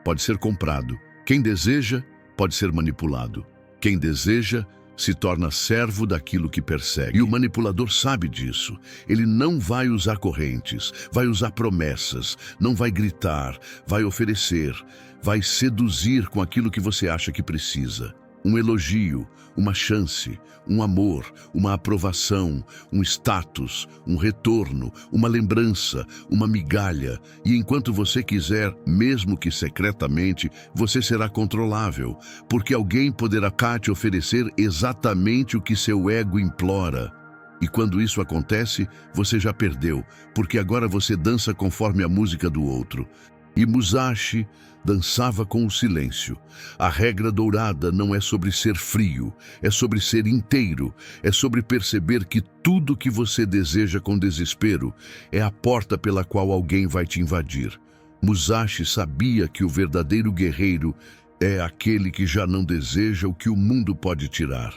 pode ser comprado, quem deseja pode ser manipulado, quem deseja se torna servo daquilo que persegue. E o manipulador sabe disso. Ele não vai usar correntes, vai usar promessas, não vai gritar, vai oferecer, vai seduzir com aquilo que você acha que precisa. Um elogio, uma chance, um amor, uma aprovação, um status, um retorno, uma lembrança, uma migalha. E enquanto você quiser, mesmo que secretamente, você será controlável, porque alguém poderá te oferecer exatamente o que seu ego implora. E quando isso acontece, você já perdeu, porque agora você dança conforme a música do outro. E Musashi dançava com o silêncio. A regra dourada não é sobre ser frio, é sobre ser inteiro, é sobre perceber que tudo que você deseja com desespero é a porta pela qual alguém vai te invadir. Musashi sabia que o verdadeiro guerreiro é aquele que já não deseja o que o mundo pode tirar.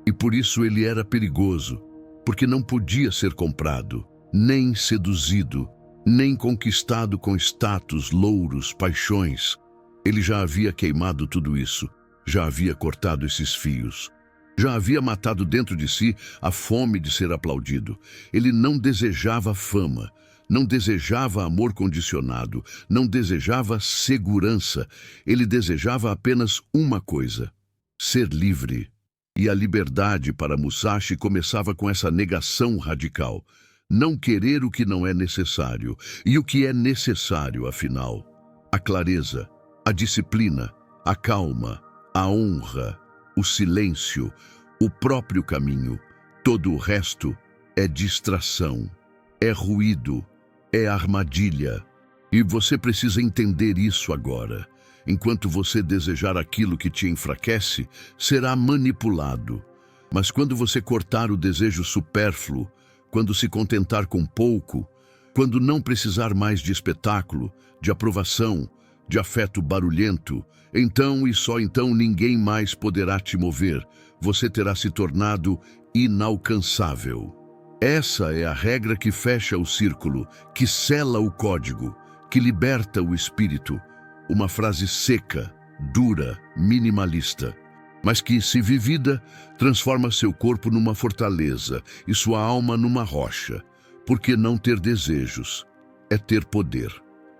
E por isso ele era perigoso, porque não podia ser comprado, nem seduzido, nem conquistado com status, louros, paixões. Ele já havia queimado tudo isso, já havia cortado esses fios, já havia matado dentro de si a fome de ser aplaudido. Ele não desejava fama, não desejava amor condicionado, não desejava segurança. Ele desejava apenas uma coisa: ser livre. E a liberdade para Musashi começava com essa negação radical. Não querer o que não é necessário. E o que é necessário, afinal? A clareza, a disciplina, a calma, a honra, o silêncio, o próprio caminho. Todo o resto é distração, é ruído, é armadilha. E você precisa entender isso agora. Enquanto você desejar aquilo que te enfraquece, será manipulado. Mas quando você cortar o desejo supérfluo, quando se contentar com pouco, quando não precisar mais de espetáculo, de aprovação, de afeto barulhento, então e só então ninguém mais poderá te mover. Você terá se tornado inalcançável. Essa é a regra que fecha o círculo, que sela o código, que liberta o espírito. Uma frase seca, dura, minimalista, mas que, se vivida, transforma seu corpo numa fortaleza e sua alma numa rocha. Porque não ter desejos é ter poder.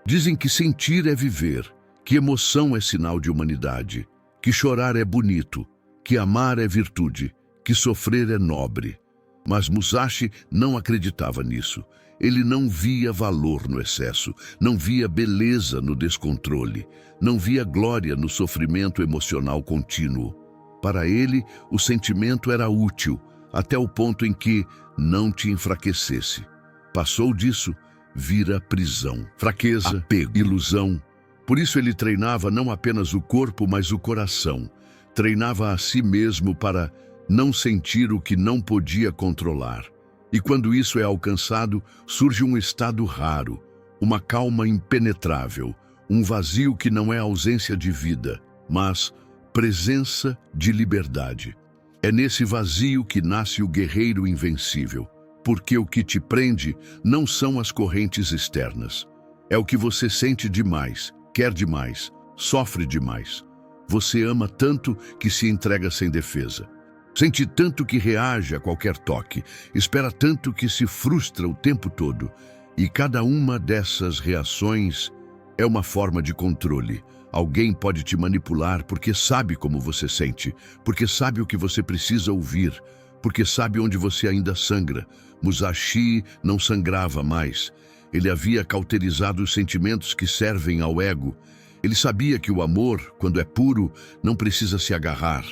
Dizem que sentir é viver, que emoção é sinal de humanidade, que chorar é bonito, que amar é virtude, que sofrer é nobre. Mas Musashi não acreditava nisso. Ele não via valor no excesso, não via beleza no descontrole, não via glória no sofrimento emocional contínuo. Para ele, o sentimento era útil, até o ponto em que não te enfraquecesse. Passou disso, vira prisão, fraqueza, apego, ilusão. Por isso ele treinava não apenas o corpo, mas o coração. Treinava a si mesmo para não sentir o que não podia controlar. E quando isso é alcançado, surge um estado raro, uma calma impenetrável, um vazio que não é ausência de vida, mas presença de liberdade. É nesse vazio que nasce o guerreiro invencível, porque o que te prende não são as correntes externas. É o que você sente demais, quer demais, sofre demais. Você ama tanto que se entrega sem defesa. Sente tanto que reage a qualquer toque, espera tanto que se frustra o tempo todo. E cada uma dessas reações é uma forma de controle. Alguém pode te manipular porque sabe como você sente, porque sabe o que você precisa ouvir, porque sabe onde você ainda sangra. Musashi não sangrava mais. Ele havia cauterizado os sentimentos que servem ao ego. Ele sabia que o amor, quando é puro, não precisa se agarrar,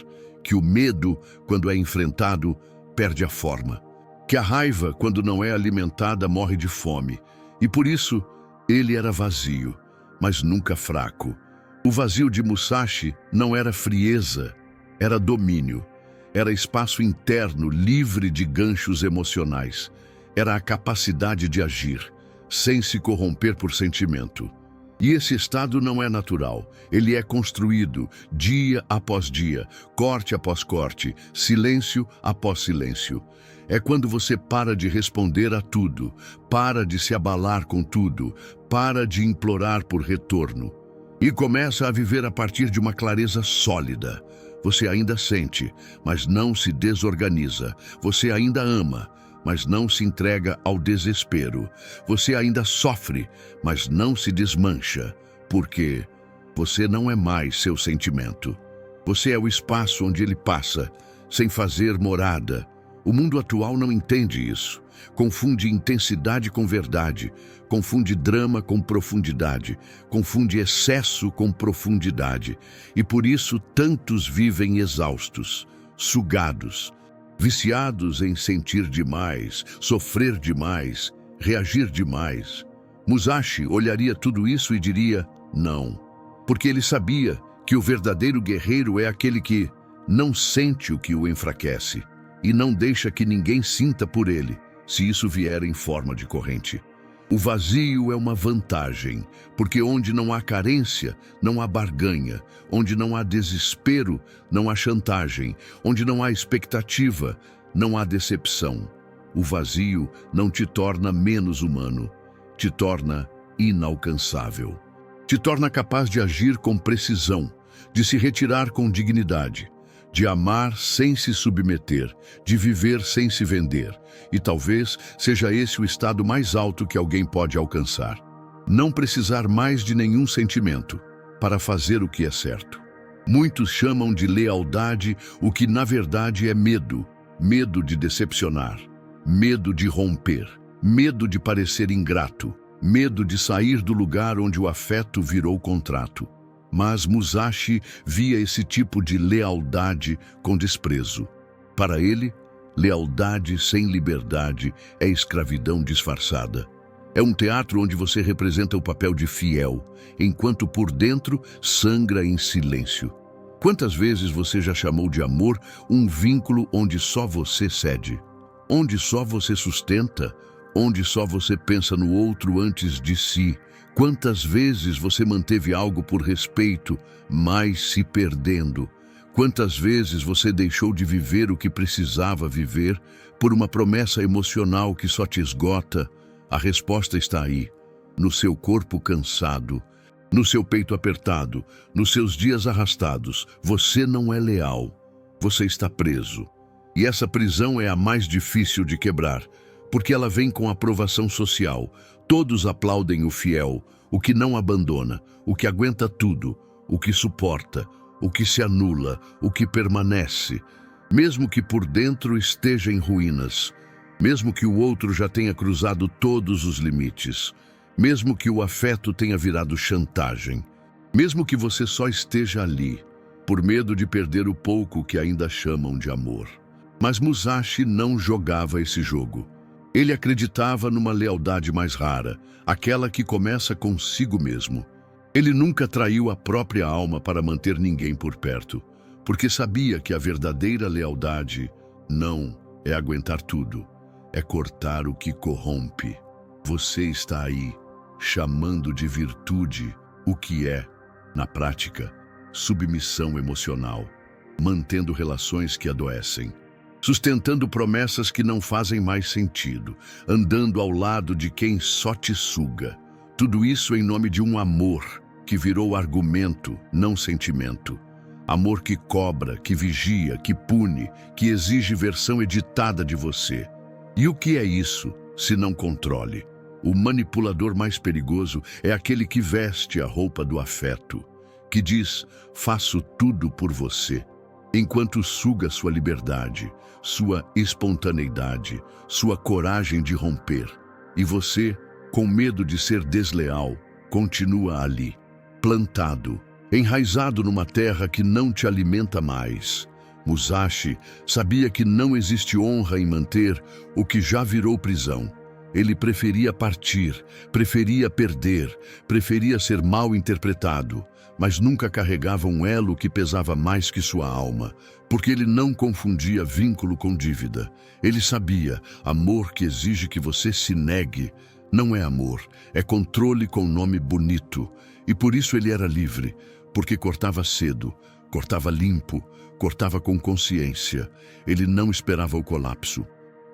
que o medo, quando é enfrentado, perde a forma, que a raiva, quando não é alimentada, morre de fome. E por isso, ele era vazio, mas nunca fraco. O vazio de Musashi não era frieza, era domínio. Era espaço interno livre de ganchos emocionais. Era a capacidade de agir, sem se corromper por sentimento. E esse estado não é natural, ele é construído dia após dia, corte após corte, silêncio após silêncio. É quando você para de responder a tudo, para de se abalar com tudo, para de implorar por retorno e começa a viver a partir de uma clareza sólida. Você ainda sente, mas não se desorganiza. Você ainda ama, mas não se entrega ao desespero. Você ainda sofre, mas não se desmancha, porque você não é mais seu sentimento. Você é o espaço onde ele passa, sem fazer morada. O mundo atual não entende isso. Confunde intensidade com verdade, confunde drama com profundidade, confunde excesso com profundidade. E por isso tantos vivem exaustos, sugados, viciados em sentir demais, sofrer demais, reagir demais. Musashi olharia tudo isso e diria não, porque ele sabia que o verdadeiro guerreiro é aquele que não sente o que o enfraquece e não deixa que ninguém sinta por ele, se isso vier em forma de corrente. O vazio é uma vantagem, porque onde não há carência, não há barganha. Onde não há desespero, não há chantagem. Onde não há expectativa, não há decepção. O vazio não te torna menos humano, te torna inalcançável. Te torna capaz de agir com precisão, de se retirar com dignidade, de amar sem se submeter, de viver sem se vender. E talvez seja esse o estado mais alto que alguém pode alcançar. Não precisar mais de nenhum sentimento para fazer o que é certo. Muitos chamam de lealdade o que na verdade é medo. Medo de decepcionar, medo de romper, medo de parecer ingrato, medo de sair do lugar onde o afeto virou contrato. Mas Musashi via esse tipo de lealdade com desprezo. Para ele, lealdade sem liberdade é escravidão disfarçada. É um teatro onde você representa o papel de fiel, enquanto por dentro sangra em silêncio. Quantas vezes você já chamou de amor um vínculo onde só você cede, onde só você sustenta, onde só você pensa no outro antes de si? Quantas vezes você manteve algo por respeito, mas se perdendo? Quantas vezes você deixou de viver o que precisava viver por uma promessa emocional que só te esgota? A resposta está aí, no seu corpo cansado, no seu peito apertado, nos seus dias arrastados. Você não é leal, você está preso. E essa prisão é a mais difícil de quebrar, porque ela vem com aprovação social. Todos aplaudem o fiel, o que não abandona, o que aguenta tudo, o que suporta, o que se anula, o que permanece, mesmo que por dentro esteja em ruínas, mesmo que o outro já tenha cruzado todos os limites, mesmo que o afeto tenha virado chantagem, mesmo que você só esteja ali, por medo de perder o pouco que ainda chamam de amor. Mas Musashi não jogava esse jogo. Ele acreditava numa lealdade mais rara, aquela que começa consigo mesmo. Ele nunca traiu a própria alma para manter ninguém por perto, porque sabia que a verdadeira lealdade não é aguentar tudo, é cortar o que corrompe. Você está aí, chamando de virtude o que é, na prática, submissão emocional, mantendo relações que adoecem, sustentando promessas que não fazem mais sentido, andando ao lado de quem só te suga. Tudo isso em nome de um amor que virou argumento, não sentimento. Amor que cobra, que vigia, que pune, que exige versão editada de você. E o que é isso, se não controle? O manipulador mais perigoso é aquele que veste a roupa do afeto, que diz, faço tudo por você, enquanto suga sua liberdade, sua espontaneidade, sua coragem de romper. E você, com medo de ser desleal, continua ali, plantado, enraizado numa terra que não te alimenta mais. Musashi sabia que não existe honra em manter o que já virou prisão. Ele preferia partir, preferia perder, preferia ser mal interpretado, mas nunca carregava um elo que pesava mais que sua alma, porque ele não confundia vínculo com dívida. Ele sabia, amor que exige que você se negue não é amor, é controle com nome bonito. E por isso ele era livre, porque cortava cedo, cortava limpo, cortava com consciência. Ele não esperava o colapso,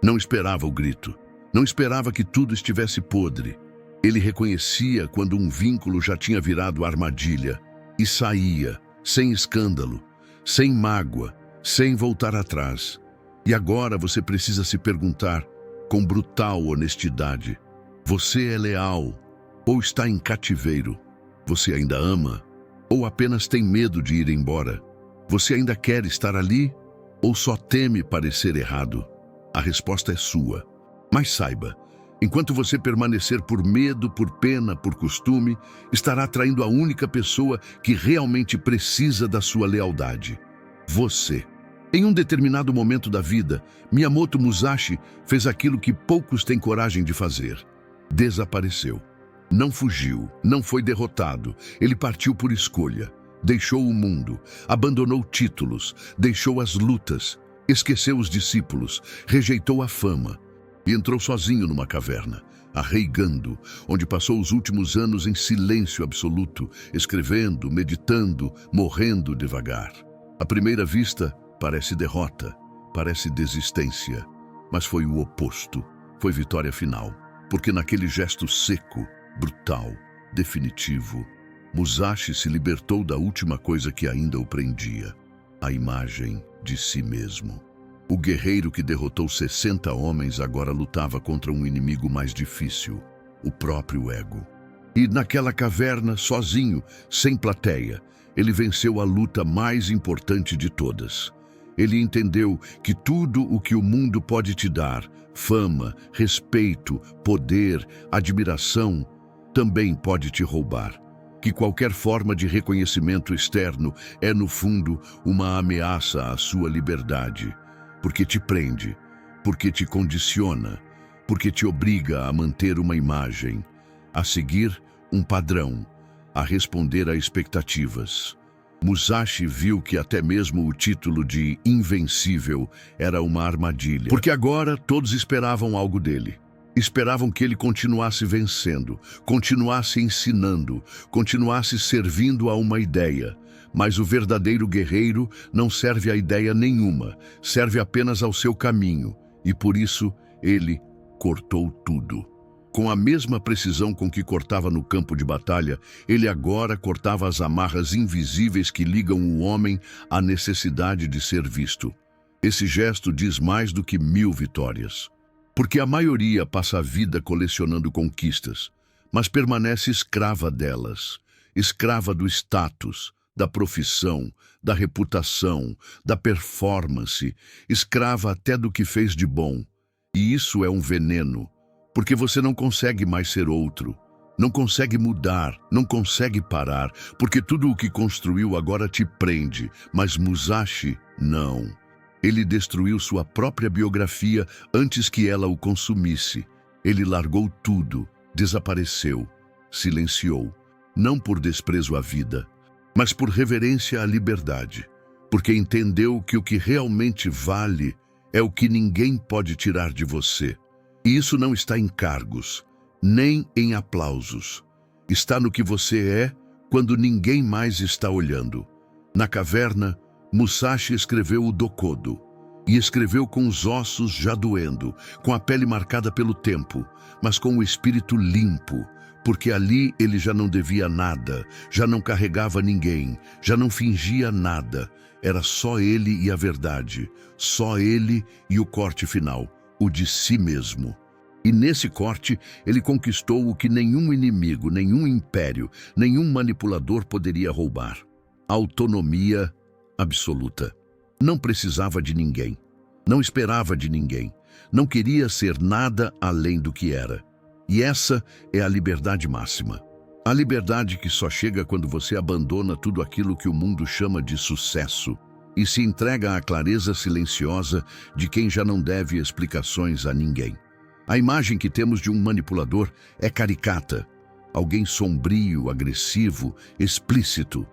não esperava o grito, não esperava que tudo estivesse podre. Ele reconhecia quando um vínculo já tinha virado armadilha e saía, sem escândalo, sem mágoa, sem voltar atrás. E agora você precisa se perguntar, com brutal honestidade, você é leal ou está em cativeiro? Você ainda ama ou apenas tem medo de ir embora? Você ainda quer estar ali ou só teme parecer errado? A resposta é sua. Mas saiba, enquanto você permanecer por medo, por pena, por costume, estará atraindo a única pessoa que realmente precisa da sua lealdade. Você. Em um determinado momento da vida, Miyamoto Musashi fez aquilo que poucos têm coragem de fazer. Desapareceu. Não fugiu, não foi derrotado. Ele partiu por escolha. Deixou o mundo, abandonou títulos, deixou as lutas, esqueceu os discípulos, rejeitou a fama e entrou sozinho numa caverna, arreigando, onde passou os últimos anos em silêncio absoluto, escrevendo, meditando, morrendo devagar. À primeira vista, parece derrota, parece desistência, mas foi o oposto, foi vitória final, porque naquele gesto seco, brutal, definitivo, Musashi se libertou da última coisa que ainda o prendia. a imagem de si mesmo. O guerreiro que derrotou 60 homens agora lutava contra um inimigo mais difícil, o próprio ego. E naquela caverna, sozinho, sem plateia, ele venceu a luta mais importante de todas. Ele entendeu que tudo o que o mundo pode te dar, fama, respeito, poder, admiração, também pode te roubar. Que qualquer forma de reconhecimento externo é, no fundo, uma ameaça à sua liberdade, porque te prende, porque te condiciona, porque te obriga a manter uma imagem, a seguir um padrão, a responder a expectativas. Musashi viu que até mesmo o título de invencível era uma armadilha, porque agora todos esperavam algo dele. Esperavam que ele continuasse vencendo, continuasse ensinando, continuasse servindo a uma ideia. Mas o verdadeiro guerreiro não serve a ideia nenhuma, serve apenas ao seu caminho, e por isso ele cortou tudo. Com a mesma precisão com que cortava no campo de batalha, ele agora cortava as amarras invisíveis que ligam o homem à necessidade de ser visto. Esse gesto diz mais do que 1000 vitórias. Porque a maioria passa a vida colecionando conquistas, mas permanece escrava delas, escrava do status, da profissão, da reputação, da performance, escrava até do que fez de bom. E isso é um veneno, porque você não consegue mais ser outro, não consegue mudar, não consegue parar, porque tudo o que construiu agora te prende, mas Musashi não. Ele destruiu sua própria biografia antes que ela o consumisse. Ele largou tudo, desapareceu, silenciou, não por desprezo à vida, mas por reverência à liberdade, porque entendeu que o que realmente vale é o que ninguém pode tirar de você. E isso não está em cargos, nem em aplausos. Está no que você é quando ninguém mais está olhando. Na caverna, Musashi escreveu o Dokodo, e escreveu com os ossos já doendo, com a pele marcada pelo tempo, mas com o espírito limpo, porque ali ele já não devia nada, já não carregava ninguém, já não fingia nada. Era só ele e a verdade, só ele e o corte final, o de si mesmo. E nesse corte, ele conquistou o que nenhum inimigo, nenhum império, nenhum manipulador poderia roubar: a autonomia absoluta. Não precisava de ninguém, não esperava de ninguém, não queria ser nada além do que era. E essa é a liberdade máxima. A liberdade que só chega quando você abandona tudo aquilo que o mundo chama de sucesso e se entrega à clareza silenciosa de quem já não deve explicações a ninguém. A imagem que temos de um manipulador é caricata, alguém sombrio, agressivo, explícito.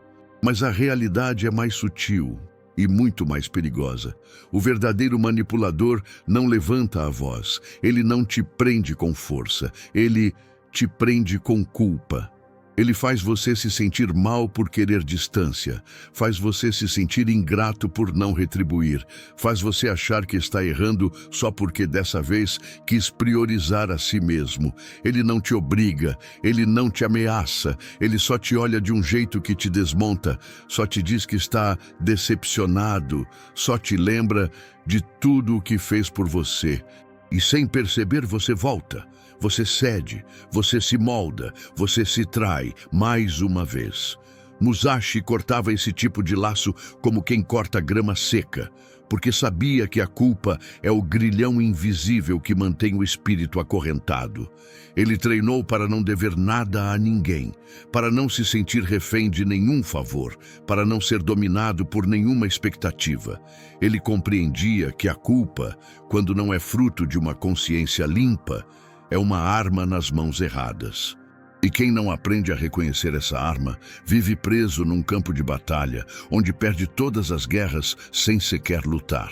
Mas a realidade é mais sutil e muito mais perigosa. O verdadeiro manipulador não levanta a voz, ele não te prende com força, ele te prende com culpa. Ele faz você se sentir mal por querer distância, faz você se sentir ingrato por não retribuir, faz você achar que está errando só porque dessa vez quis priorizar a si mesmo. Ele não te obriga, ele não te ameaça, ele só te olha de um jeito que te desmonta, só te diz que está decepcionado, só te lembra de tudo o que fez por você. E sem perceber você volta. Você cede, você se molda, você se trai mais uma vez. Musashi cortava esse tipo de laço como quem corta grama seca, porque sabia que a culpa é o grilhão invisível que mantém o espírito acorrentado. Ele treinou para não dever nada a ninguém, para não se sentir refém de nenhum favor, para não ser dominado por nenhuma expectativa. Ele compreendia que a culpa, quando não é fruto de uma consciência limpa, é uma arma nas mãos erradas. E quem não aprende a reconhecer essa arma, vive preso num campo de batalha, onde perde todas as guerras sem sequer lutar.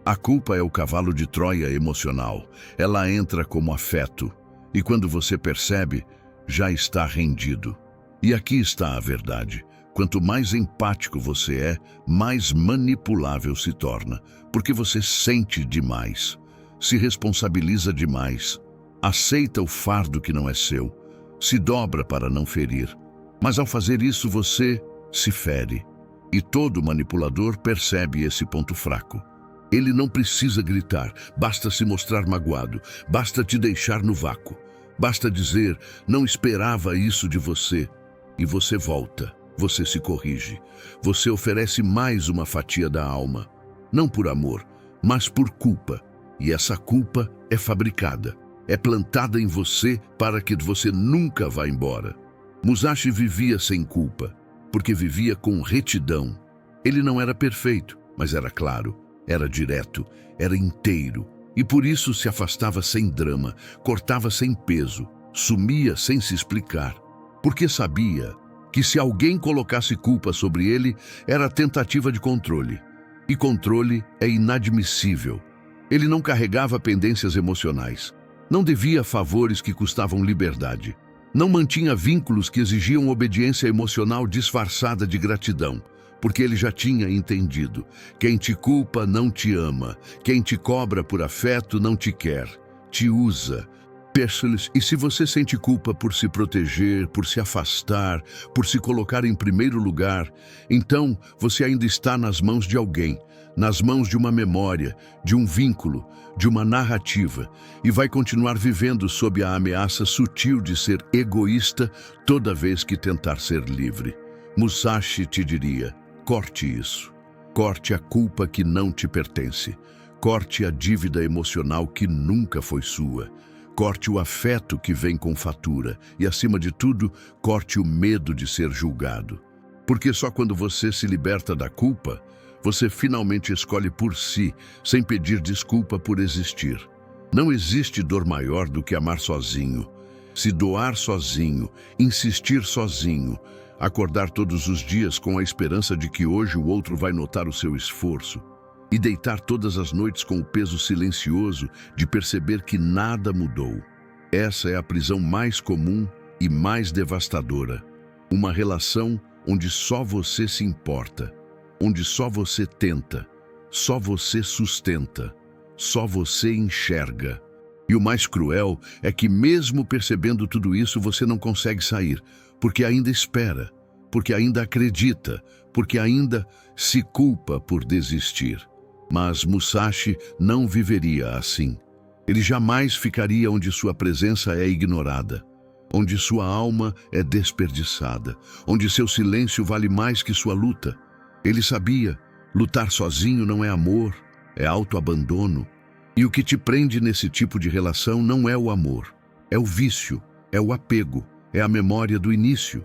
A culpa é o cavalo de Troia emocional. Ela entra como afeto, e quando você percebe, já está rendido. E aqui está a verdade. Quanto mais empático você é, mais manipulável se torna, porque você sente demais, se responsabiliza demais, aceita o fardo que não é seu, se dobra para não ferir. Mas ao fazer isso você se fere. E todo manipulador percebe esse ponto fraco. Ele não precisa gritar, basta se mostrar magoado, basta te deixar no vácuo. Basta dizer, não esperava isso de você. E você volta, você se corrige. Você oferece mais uma fatia da alma. Não por amor, mas por culpa. E essa culpa é fabricada. É plantada em você para que você nunca vá embora. Musashi vivia sem culpa, porque vivia com retidão. Ele não era perfeito, mas era claro, era direto, era inteiro. E por isso se afastava sem drama, cortava sem peso, sumia sem se explicar. Porque sabia que se alguém colocasse culpa sobre ele, era tentativa de controle. E controle é inadmissível. Ele não carregava pendências emocionais. Não devia favores que custavam liberdade. Não mantinha vínculos que exigiam obediência emocional disfarçada de gratidão, porque ele já tinha entendido. Quem te culpa não te ama. Quem te cobra por afeto não te quer. Te usa. E se você sente culpa por se proteger, por se afastar, por se colocar em primeiro lugar, então você ainda está nas mãos de alguém, nas mãos de uma memória, de um vínculo, de uma narrativa, e vai continuar vivendo sob a ameaça sutil de ser egoísta toda vez que tentar ser livre. Musashi te diria, corte isso. Corte a culpa que não te pertence. Corte a dívida emocional que nunca foi sua. Corte o afeto que vem com fatura e, acima de tudo, corte o medo de ser julgado. Porque só quando você se liberta da culpa, você finalmente escolhe por si, sem pedir desculpa por existir. Não existe dor maior do que amar sozinho, se doar sozinho, insistir sozinho, acordar todos os dias com a esperança de que hoje o outro vai notar o seu esforço. E deitar todas as noites com o peso silencioso de perceber que nada mudou. Essa é a prisão mais comum e mais devastadora. Uma relação onde só você se importa, onde só você tenta, só você sustenta, só você enxerga. E o mais cruel é que mesmo percebendo tudo isso você não consegue sair, porque ainda espera, porque ainda acredita, porque ainda se culpa por desistir. Mas Musashi não viveria assim. Ele jamais ficaria onde sua presença é ignorada, onde sua alma é desperdiçada, onde seu silêncio vale mais que sua luta. Ele sabia, lutar sozinho não é amor, é autoabandono. E o que te prende nesse tipo de relação não é o amor, é o vício, é o apego, é a memória do início.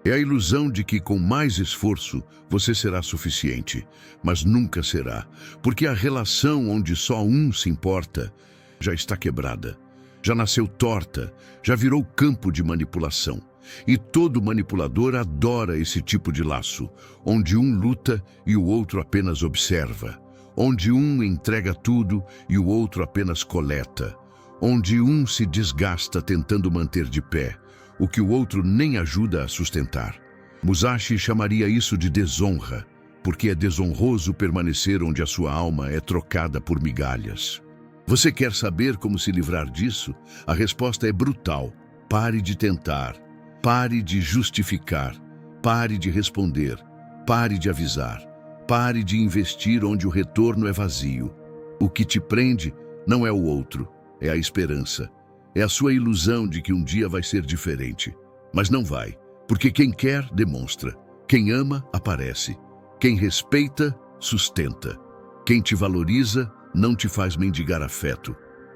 É a ilusão de que com mais esforço você será suficiente, mas nunca será, porque a relação onde só um se importa já está quebrada, já nasceu torta, já virou campo de manipulação. E todo manipulador adora esse tipo de laço, onde um luta e o outro apenas observa, onde um entrega tudo e o outro apenas coleta, onde um se desgasta tentando manter de pé o que o outro nem ajuda a sustentar. Musashi chamaria isso de desonra, porque é desonroso permanecer onde a sua alma é trocada por migalhas. Você quer saber como se livrar disso? A resposta é brutal. Pare de tentar, pare de justificar, pare de responder, pare de avisar, pare de investir onde o retorno é vazio. O que te prende não é o outro, é a esperança. É a sua ilusão de que um dia vai ser diferente. Mas não vai, porque quem quer, demonstra. Quem ama, aparece. Quem respeita, sustenta. Quem te valoriza, não te faz mendigar afeto.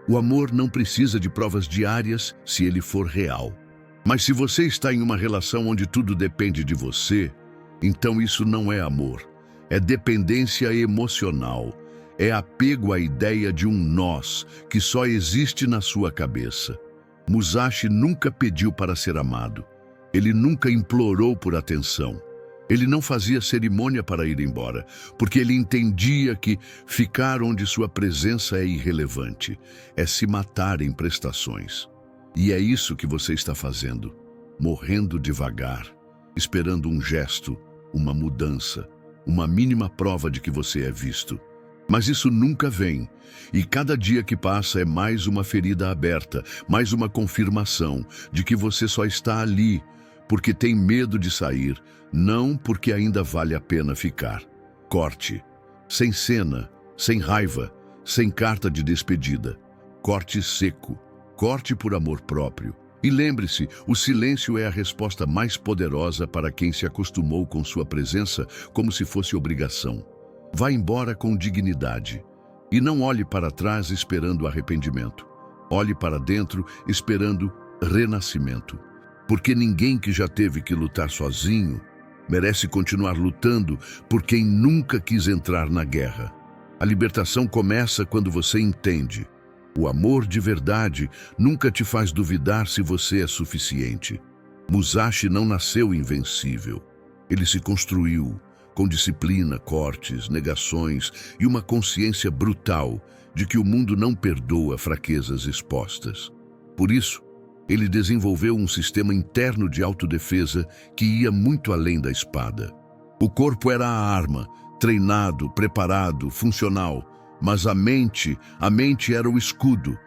O amor não precisa de provas diárias se ele for real. Mas se você está em uma relação onde tudo depende de você, então isso não é amor. É dependência emocional. É apego à ideia de um nós que só existe na sua cabeça. Musashi nunca pediu para ser amado. Ele nunca implorou por atenção. Ele não fazia cerimônia para ir embora, porque ele entendia que ficar onde sua presença é irrelevante, é se matar em prestações. E é isso que você está fazendo, morrendo devagar, esperando um gesto, uma mudança, uma mínima prova de que você é visto. Mas isso nunca vem, e cada dia que passa é mais uma ferida aberta, mais uma confirmação de que você só está ali, porque tem medo de sair, não porque ainda vale a pena ficar. Corte. Sem cena, sem raiva, sem carta de despedida. Corte seco. Corte por amor próprio. E lembre-se, o silêncio é a resposta mais poderosa para quem se acostumou com sua presença como se fosse obrigação. Vá embora com dignidade. E não olhe para trás esperando arrependimento. Olhe para dentro esperando renascimento. Porque ninguém que já teve que lutar sozinho merece continuar lutando por quem nunca quis entrar na guerra. A libertação começa quando você entende. O amor de verdade nunca te faz duvidar se você é suficiente. Musashi não nasceu invencível. Ele se construiu com disciplina, cortes, negações e uma consciência brutal de que o mundo não perdoa fraquezas expostas. Por isso, ele desenvolveu um sistema interno de autodefesa que ia muito além da espada. O corpo era a arma, treinado, preparado, funcional, mas a mente era o escudo,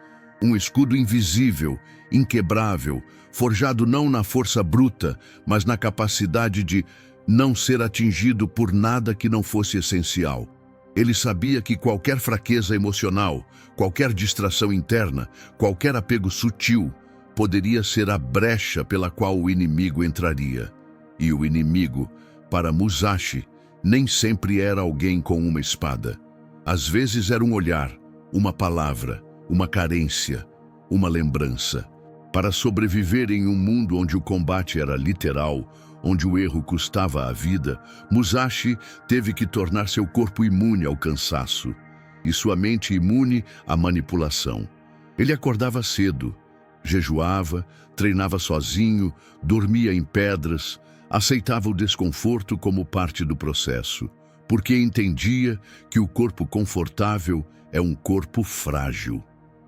um escudo invisível, inquebrável, forjado não na força bruta, mas na capacidade de não ser atingido por nada que não fosse essencial. Ele sabia que qualquer fraqueza emocional, qualquer distração interna, qualquer apego sutil, poderia ser a brecha pela qual o inimigo entraria. E o inimigo, para Musashi, nem sempre era alguém com uma espada. Às vezes era um olhar, uma palavra, uma carência, uma lembrança. Para sobreviver em um mundo onde o combate era literal, onde o erro custava a vida, Musashi teve que tornar seu corpo imune ao cansaço e sua mente imune à manipulação. Ele acordava cedo, jejuava, treinava sozinho, dormia em pedras, aceitava o desconforto como parte do processo, porque entendia que o corpo confortável é um corpo frágil.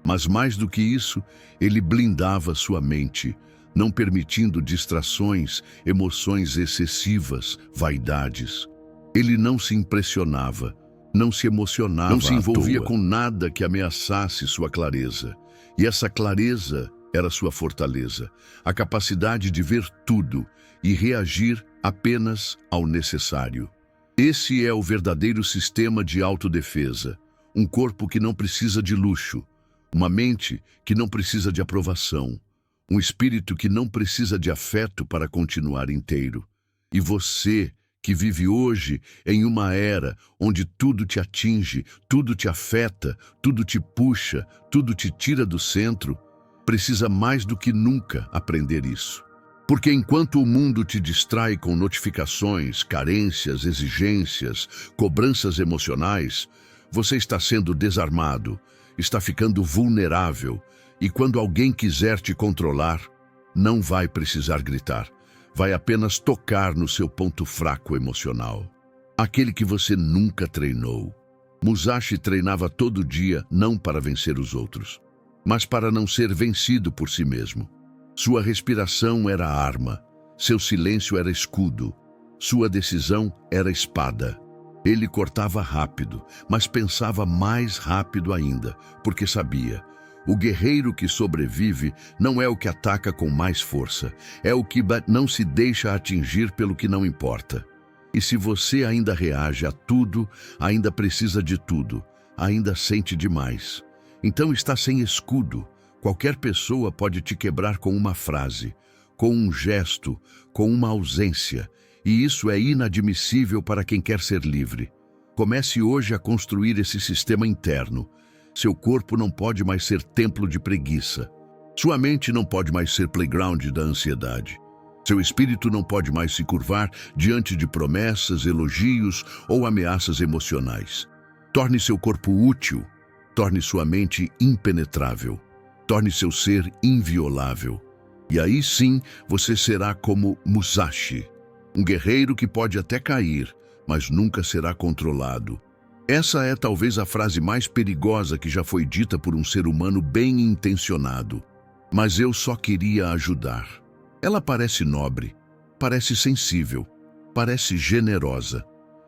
Mas mais do que isso, ele blindava sua mente, não permitindo distrações, emoções excessivas, vaidades. Ele não se impressionava, não se emocionava, não se envolvia com nada que ameaçasse sua clareza. E essa clareza era sua fortaleza, a capacidade de ver tudo e reagir apenas ao necessário. Esse é o verdadeiro sistema de autodefesa, um corpo que não precisa de luxo, uma mente que não precisa de aprovação, um espírito que não precisa de afeto para continuar inteiro. E você, que vive hoje em uma era onde tudo te atinge, tudo te afeta, tudo te puxa, tudo te tira do centro, precisa mais do que nunca aprender isso. Porque enquanto o mundo te distrai com notificações, carências, exigências, cobranças emocionais, você está sendo desarmado, está ficando vulnerável, e quando alguém quiser te controlar, não vai precisar gritar, vai apenas tocar no seu ponto fraco emocional, aquele que você nunca treinou. Musashi treinava todo dia não para vencer os outros, mas para não ser vencido por si mesmo. Sua respiração era arma, seu silêncio era escudo, sua decisão era espada. Ele cortava rápido, mas pensava mais rápido ainda, porque sabia: o guerreiro que sobrevive não é o que ataca com mais força, é o que não se deixa atingir pelo que não importa. E se você ainda reage a tudo, ainda precisa de tudo, ainda sente demais, então está sem escudo. Qualquer pessoa pode te quebrar com uma frase, com um gesto, com uma ausência, e isso é inadmissível para quem quer ser livre. Comece hoje a construir esse sistema interno. Seu corpo não pode mais ser templo de preguiça. Sua mente não pode mais ser playground da ansiedade. Seu espírito não pode mais se curvar diante de promessas, elogios ou ameaças emocionais. Torne seu corpo útil, torne sua mente impenetrável. Torne seu ser inviolável. E aí sim você será como Musashi, um guerreiro que pode até cair, mas nunca será controlado. Essa é talvez a frase mais perigosa que já foi dita por um ser humano bem intencionado. Mas eu só queria ajudar. Ela parece nobre, parece sensível, parece generosa.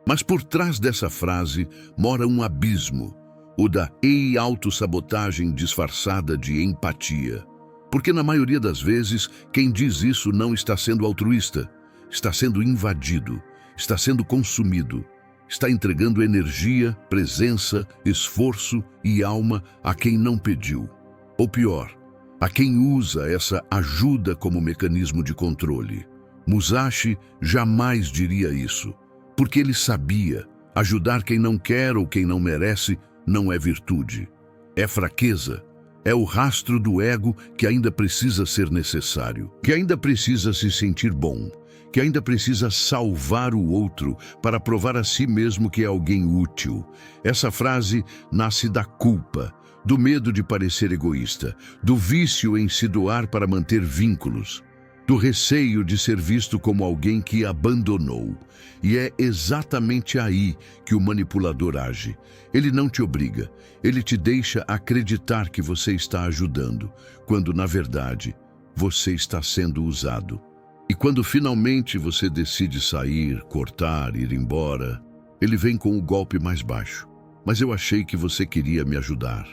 Mas por trás dessa frase mora um abismo, o da autossabotagem disfarçada de empatia. Porque na maioria das vezes, quem diz isso não está sendo altruísta, está sendo invadido, está sendo consumido, está entregando energia, presença, esforço e alma a quem não pediu. Ou pior, a quem usa essa ajuda como mecanismo de controle. Musashi jamais diria isso, porque ele sabia: ajudar quem não quer ou quem não merece não é virtude, é fraqueza. É o rastro do ego que ainda precisa ser necessário, que ainda precisa se sentir bom, que ainda precisa salvar o outro para provar a si mesmo que é alguém útil. Essa frase nasce da culpa, do medo de parecer egoísta, do vício em se doar para manter vínculos, do receio de ser visto como alguém que abandonou. E é exatamente aí que o manipulador age. Ele não te obriga, ele te deixa acreditar que você está ajudando, quando, na verdade, você está sendo usado. E quando finalmente você decide sair, cortar, ir embora, ele vem com o golpe mais baixo. Mas eu achei que você queria me ajudar.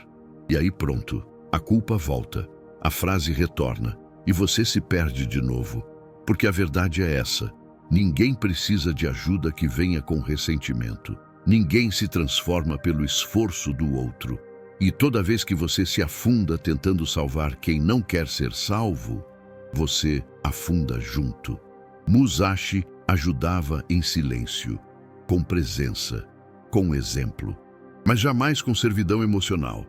E aí pronto, a culpa volta, a frase retorna, e você se perde de novo. Porque a verdade é essa: ninguém precisa de ajuda que venha com ressentimento. Ninguém se transforma pelo esforço do outro. E toda vez que você se afunda tentando salvar quem não quer ser salvo, você afunda junto. Musashi ajudava em silêncio, com presença, com exemplo, mas jamais com servidão emocional.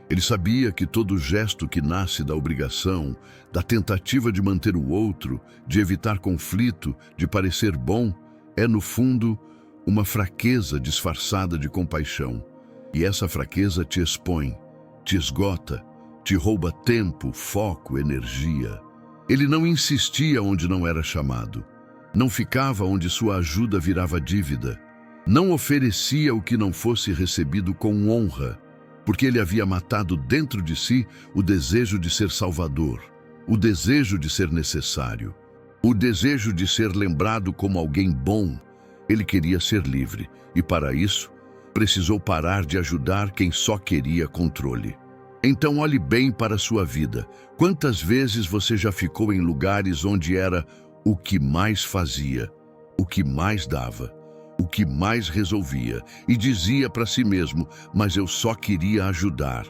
Ele sabia que todo gesto que nasce da obrigação, da tentativa de manter o outro, de evitar conflito, de parecer bom, é, no fundo, uma fraqueza disfarçada de compaixão. E essa fraqueza te expõe, te esgota, te rouba tempo, foco, energia. Ele não insistia onde não era chamado. Não ficava onde sua ajuda virava dívida. Não oferecia o que não fosse recebido com honra, porque ele havia matado dentro de si o desejo de ser salvador, o desejo de ser necessário, o desejo de ser lembrado como alguém bom. Ele queria ser livre e, para isso, precisou parar de ajudar quem só queria controle. Então olhe bem para a sua vida. Quantas vezes você já ficou em lugares onde era o que mais fazia, o que mais dava, o que mais resolvia, e dizia para si mesmo: mas eu só queria ajudar,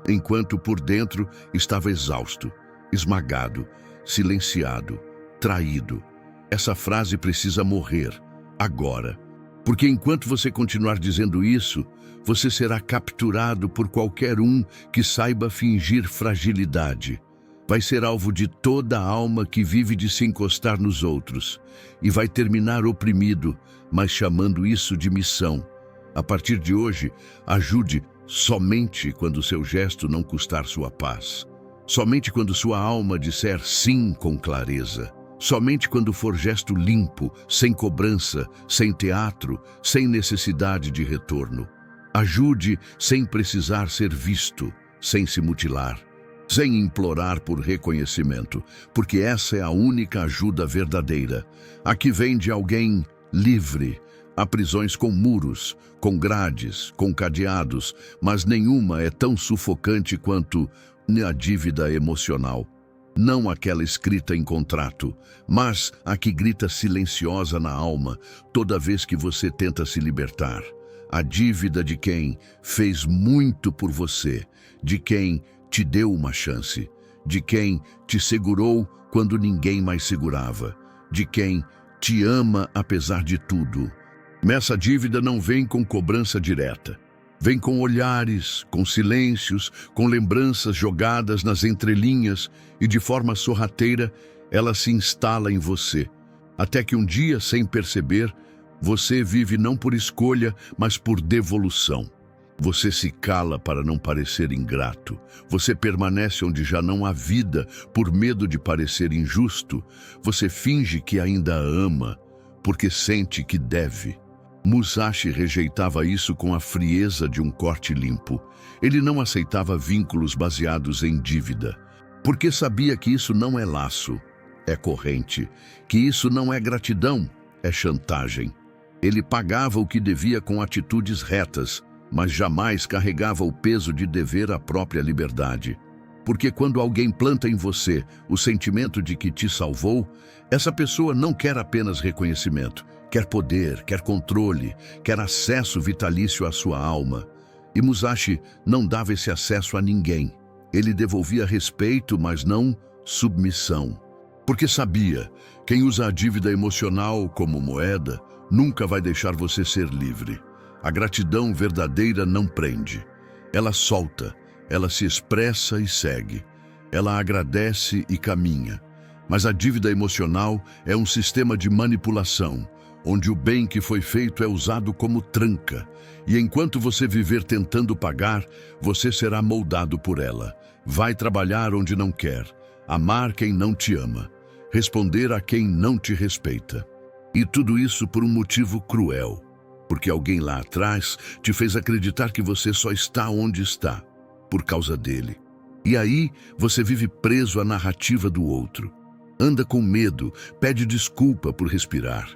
enquanto por dentro estava exausto, esmagado, silenciado, traído. Essa frase precisa morrer, agora. Porque enquanto você continuar dizendo isso, você será capturado por qualquer um que saiba fingir fragilidade. Vai ser alvo de toda a alma que vive de se encostar nos outros, e vai terminar oprimido, mas chamando isso de missão. A partir de hoje, ajude somente quando seu gesto não custar sua paz. Somente quando sua alma disser sim com clareza. Somente quando for gesto limpo, sem cobrança, sem teatro, sem necessidade de retorno. Ajude sem precisar ser visto, sem se mutilar, sem implorar por reconhecimento, porque essa é a única ajuda verdadeira, a que vem de alguém livre. Há prisões com muros, com grades, com cadeados, mas nenhuma é tão sufocante quanto a dívida emocional. Não aquela escrita em contrato, mas a que grita silenciosa na alma toda vez que você tenta se libertar. A dívida de quem fez muito por você, de quem te deu uma chance, de quem te segurou quando ninguém mais segurava, de quem te ama apesar de tudo. Essa dívida não vem com cobrança direta. Vem com olhares, com silêncios, com lembranças jogadas nas entrelinhas, e de forma sorrateira ela se instala em você, até que um dia, sem perceber, você vive não por escolha, mas por devolução. Você se cala para não parecer ingrato. Você permanece onde já não há vida por medo de parecer injusto. Você finge que ainda a ama, porque sente que deve. Musashi rejeitava isso com a frieza de um corte limpo. Ele não aceitava vínculos baseados em dívida, porque sabia que isso não é laço, é corrente, que isso não é gratidão, é chantagem. Ele pagava o que devia com atitudes retas, mas jamais carregava o peso de dever à própria liberdade. Porque quando alguém planta em você o sentimento de que te salvou, essa pessoa não quer apenas reconhecimento, quer poder, quer controle, quer acesso vitalício à sua alma. E Musashi não dava esse acesso a ninguém. Ele devolvia respeito, mas não submissão. Porque sabia, quem usa a dívida emocional como moeda nunca vai deixar você ser livre. A gratidão verdadeira não prende. Ela solta, ela se expressa e segue. Ela agradece e caminha. Mas a dívida emocional é um sistema de manipulação, onde o bem que foi feito é usado como tranca. E enquanto você viver tentando pagar, você será moldado por ela. Vai trabalhar onde não quer, amar quem não te ama, responder a quem não te respeita. E tudo isso por um motivo cruel. Porque alguém lá atrás te fez acreditar que você só está onde está, por causa dele. E aí você vive preso à narrativa do outro. Anda com medo, pede desculpa por respirar.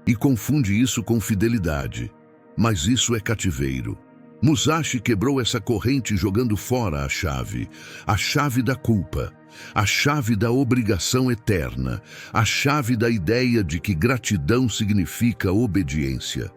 E confunde isso com fidelidade. Mas isso é cativeiro. Musashi quebrou essa corrente jogando fora a chave da culpa, a chave da obrigação eterna, a chave da ideia de que gratidão significa obediência.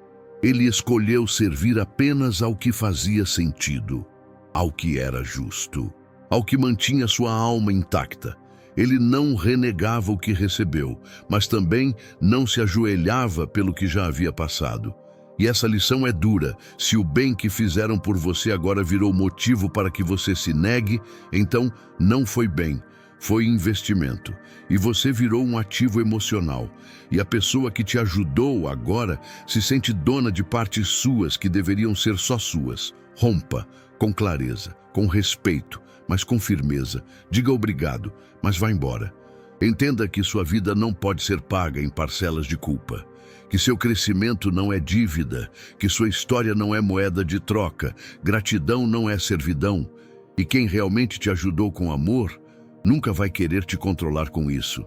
Ele escolheu servir apenas ao que fazia sentido, ao que era justo, ao que mantinha sua alma intacta. Ele não renegava o que recebeu, mas também não se ajoelhava pelo que já havia passado. E essa lição é dura. Se o bem que fizeram por você agora virou motivo para que você se negue, então não foi bem, foi investimento. E você virou um ativo emocional. E a pessoa que te ajudou agora se sente dona de partes suas que deveriam ser só suas. Rompa, com clareza, com respeito, mas com firmeza. Diga obrigado, mas vá embora. Entenda que sua vida não pode ser paga em parcelas de culpa. Que seu crescimento não é dívida, que sua história não é moeda de troca, gratidão não é servidão. E quem realmente te ajudou com amor, nunca vai querer te controlar com isso.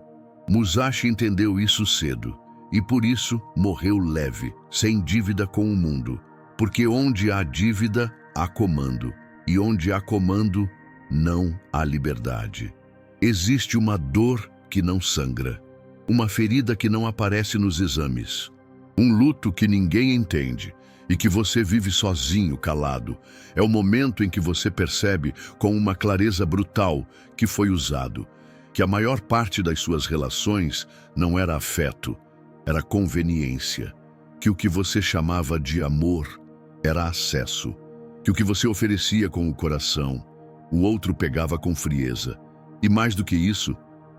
Musashi entendeu isso cedo, e por isso morreu leve, sem dívida com o mundo. Porque onde há dívida, há comando, e onde há comando, não há liberdade. Existe uma dor que não sangra, uma ferida que não aparece nos exames, um luto que ninguém entende e que você vive sozinho, calado. É o momento em que você percebe com uma clareza brutal que foi usado, que a maior parte das suas relações não era afeto, era conveniência, que o que você chamava de amor era acesso, que o que você oferecia com o coração, o outro pegava com frieza. E mais do que isso,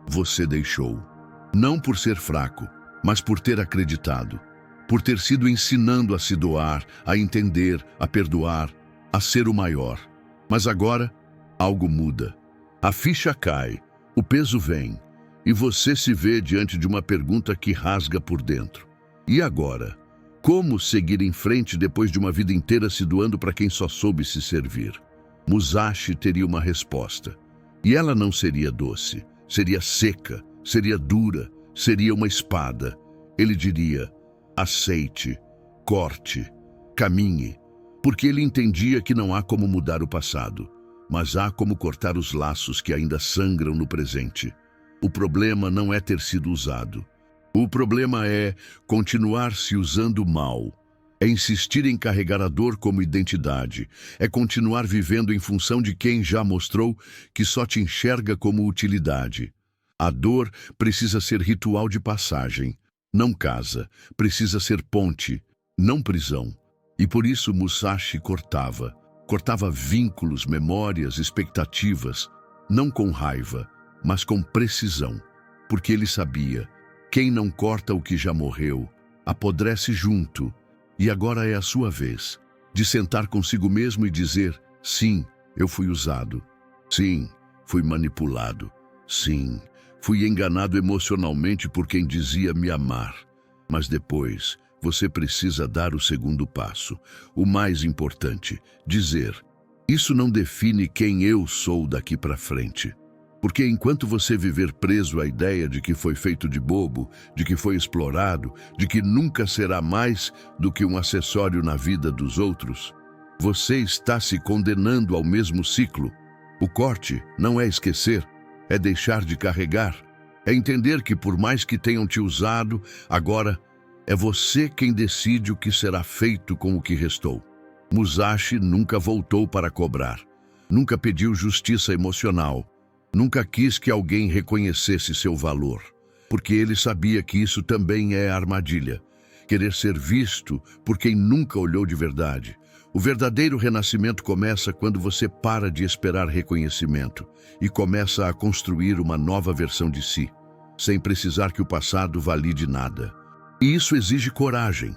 você deixou. Não por ser fraco, mas por ter acreditado. Por ter sido ensinando a se doar, a entender, a perdoar, a ser o maior. Mas agora, algo muda. A ficha cai, o peso vem, e você se vê diante de uma pergunta que rasga por dentro. E agora? Como seguir em frente depois de uma vida inteira se doando para quem só soube se servir? Musashi teria uma resposta. E ela não seria doce, seria seca, seria dura, seria uma espada. Ele diria: aceite, corte, caminhe, porque ele entendia que não há como mudar o passado, mas há como cortar os laços que ainda sangram no presente. O problema não é ter sido usado. O problema é continuar se usando mal. É insistir em carregar a dor como identidade. É continuar vivendo em função de quem já mostrou que só te enxerga como utilidade. A dor precisa ser ritual de passagem, não casa. Precisa ser ponte, não prisão. E por isso Musashi cortava. Cortava vínculos, memórias, expectativas, não com raiva, mas com precisão. Porque ele sabia, quem não corta o que já morreu, apodrece junto. E agora é a sua vez de sentar consigo mesmo e dizer: sim, eu fui usado. Sim, fui manipulado. Sim, fui enganado emocionalmente por quem dizia me amar. Mas depois, você precisa dar o segundo passo, o mais importante, dizer: isso não define quem eu sou daqui para frente. Porque enquanto você viver preso à ideia de que foi feito de bobo, de que foi explorado, de que nunca será mais do que um acessório na vida dos outros, você está se condenando ao mesmo ciclo. O corte não é esquecer, é deixar de carregar. É entender que por mais que tenham te usado, agora é você quem decide o que será feito com o que restou. Musashi nunca voltou para cobrar. Nunca pediu justiça emocional. Nunca quis que alguém reconhecesse seu valor. Porque ele sabia que isso também é armadilha. Querer ser visto por quem nunca olhou de verdade. O verdadeiro renascimento começa quando você para de esperar reconhecimento e começa a construir uma nova versão de si, sem precisar que o passado valide nada. E isso exige coragem.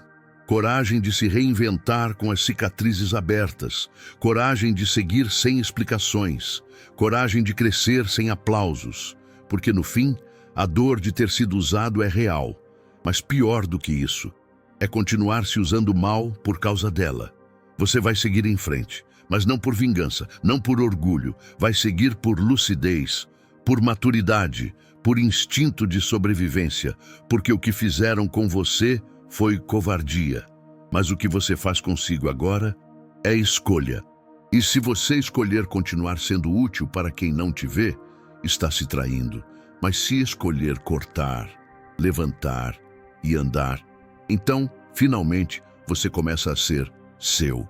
Coragem de se reinventar com as cicatrizes abertas. Coragem de seguir sem explicações. Coragem de crescer sem aplausos. Porque no fim, a dor de ter sido usado é real. Mas pior do que isso, é continuar se usando mal por causa dela. Você vai seguir em frente, mas não por vingança, não por orgulho. Vai seguir por lucidez, por maturidade, por instinto de sobrevivência, porque o que fizeram com você foi covardia. Mas o que você faz consigo agora é escolha. E se você escolher continuar sendo útil para quem não te vê, está se traindo. Mas se escolher cortar, levantar e andar, então, finalmente, você começa a ser seu.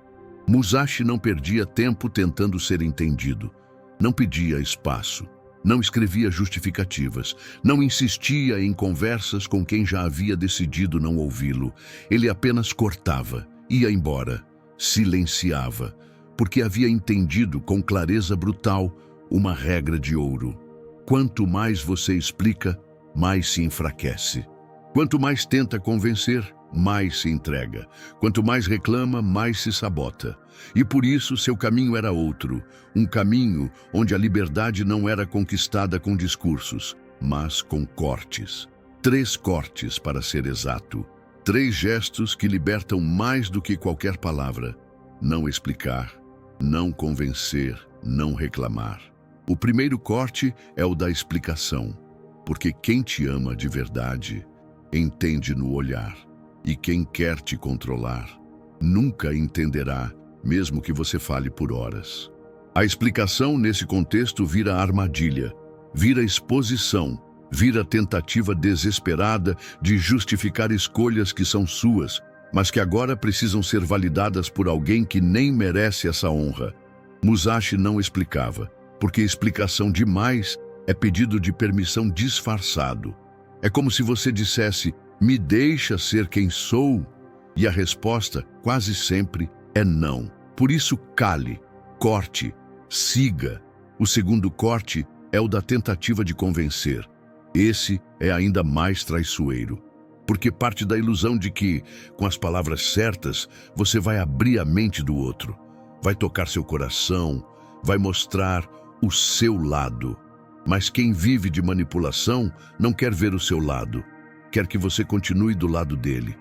Musashi não perdia tempo tentando ser entendido. Não pedia espaço. Não escrevia justificativas. Não insistia em conversas com quem já havia decidido não ouvi-lo. Ele apenas cortava, ia embora, silenciava, porque havia entendido com clareza brutal uma regra de ouro. Quanto mais você explica, mais se enfraquece. Quanto mais tenta convencer, mais se entrega. Quanto mais reclama, mais se sabota. E por isso seu caminho era outro, um caminho onde a liberdade não era conquistada com discursos, mas com cortes. 3 cortes, para ser exato. 3 gestos que libertam mais do que qualquer palavra. Não explicar, não convencer, não reclamar. O primeiro corte é o da explicação, porque quem te ama de verdade entende no olhar. E quem quer te controlar nunca entenderá, mesmo que você fale por horas. A explicação nesse contexto vira armadilha, vira exposição, vira tentativa desesperada de justificar escolhas que são suas, mas que agora precisam ser validadas por alguém que nem merece essa honra. Musashi não explicava, porque explicação demais é pedido de permissão disfarçado. É como se você dissesse: me deixa ser quem sou? E a resposta, quase sempre, é não. Por isso, cale, corte, siga. O segundo corte é o da tentativa de convencer. Esse é ainda mais traiçoeiro, porque parte da ilusão de que, com as palavras certas, você vai abrir a mente do outro, vai tocar seu coração, vai mostrar o seu lado. Mas quem vive de manipulação não quer ver o seu lado. Quer que você continue do lado dele.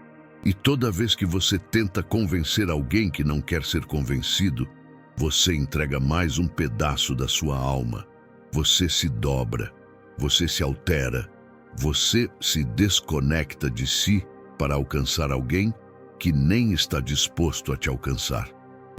E toda vez que você tenta convencer alguém que não quer ser convencido, você entrega mais um pedaço da sua alma. Você se dobra, você se altera, você se desconecta de si para alcançar alguém que nem está disposto a te alcançar.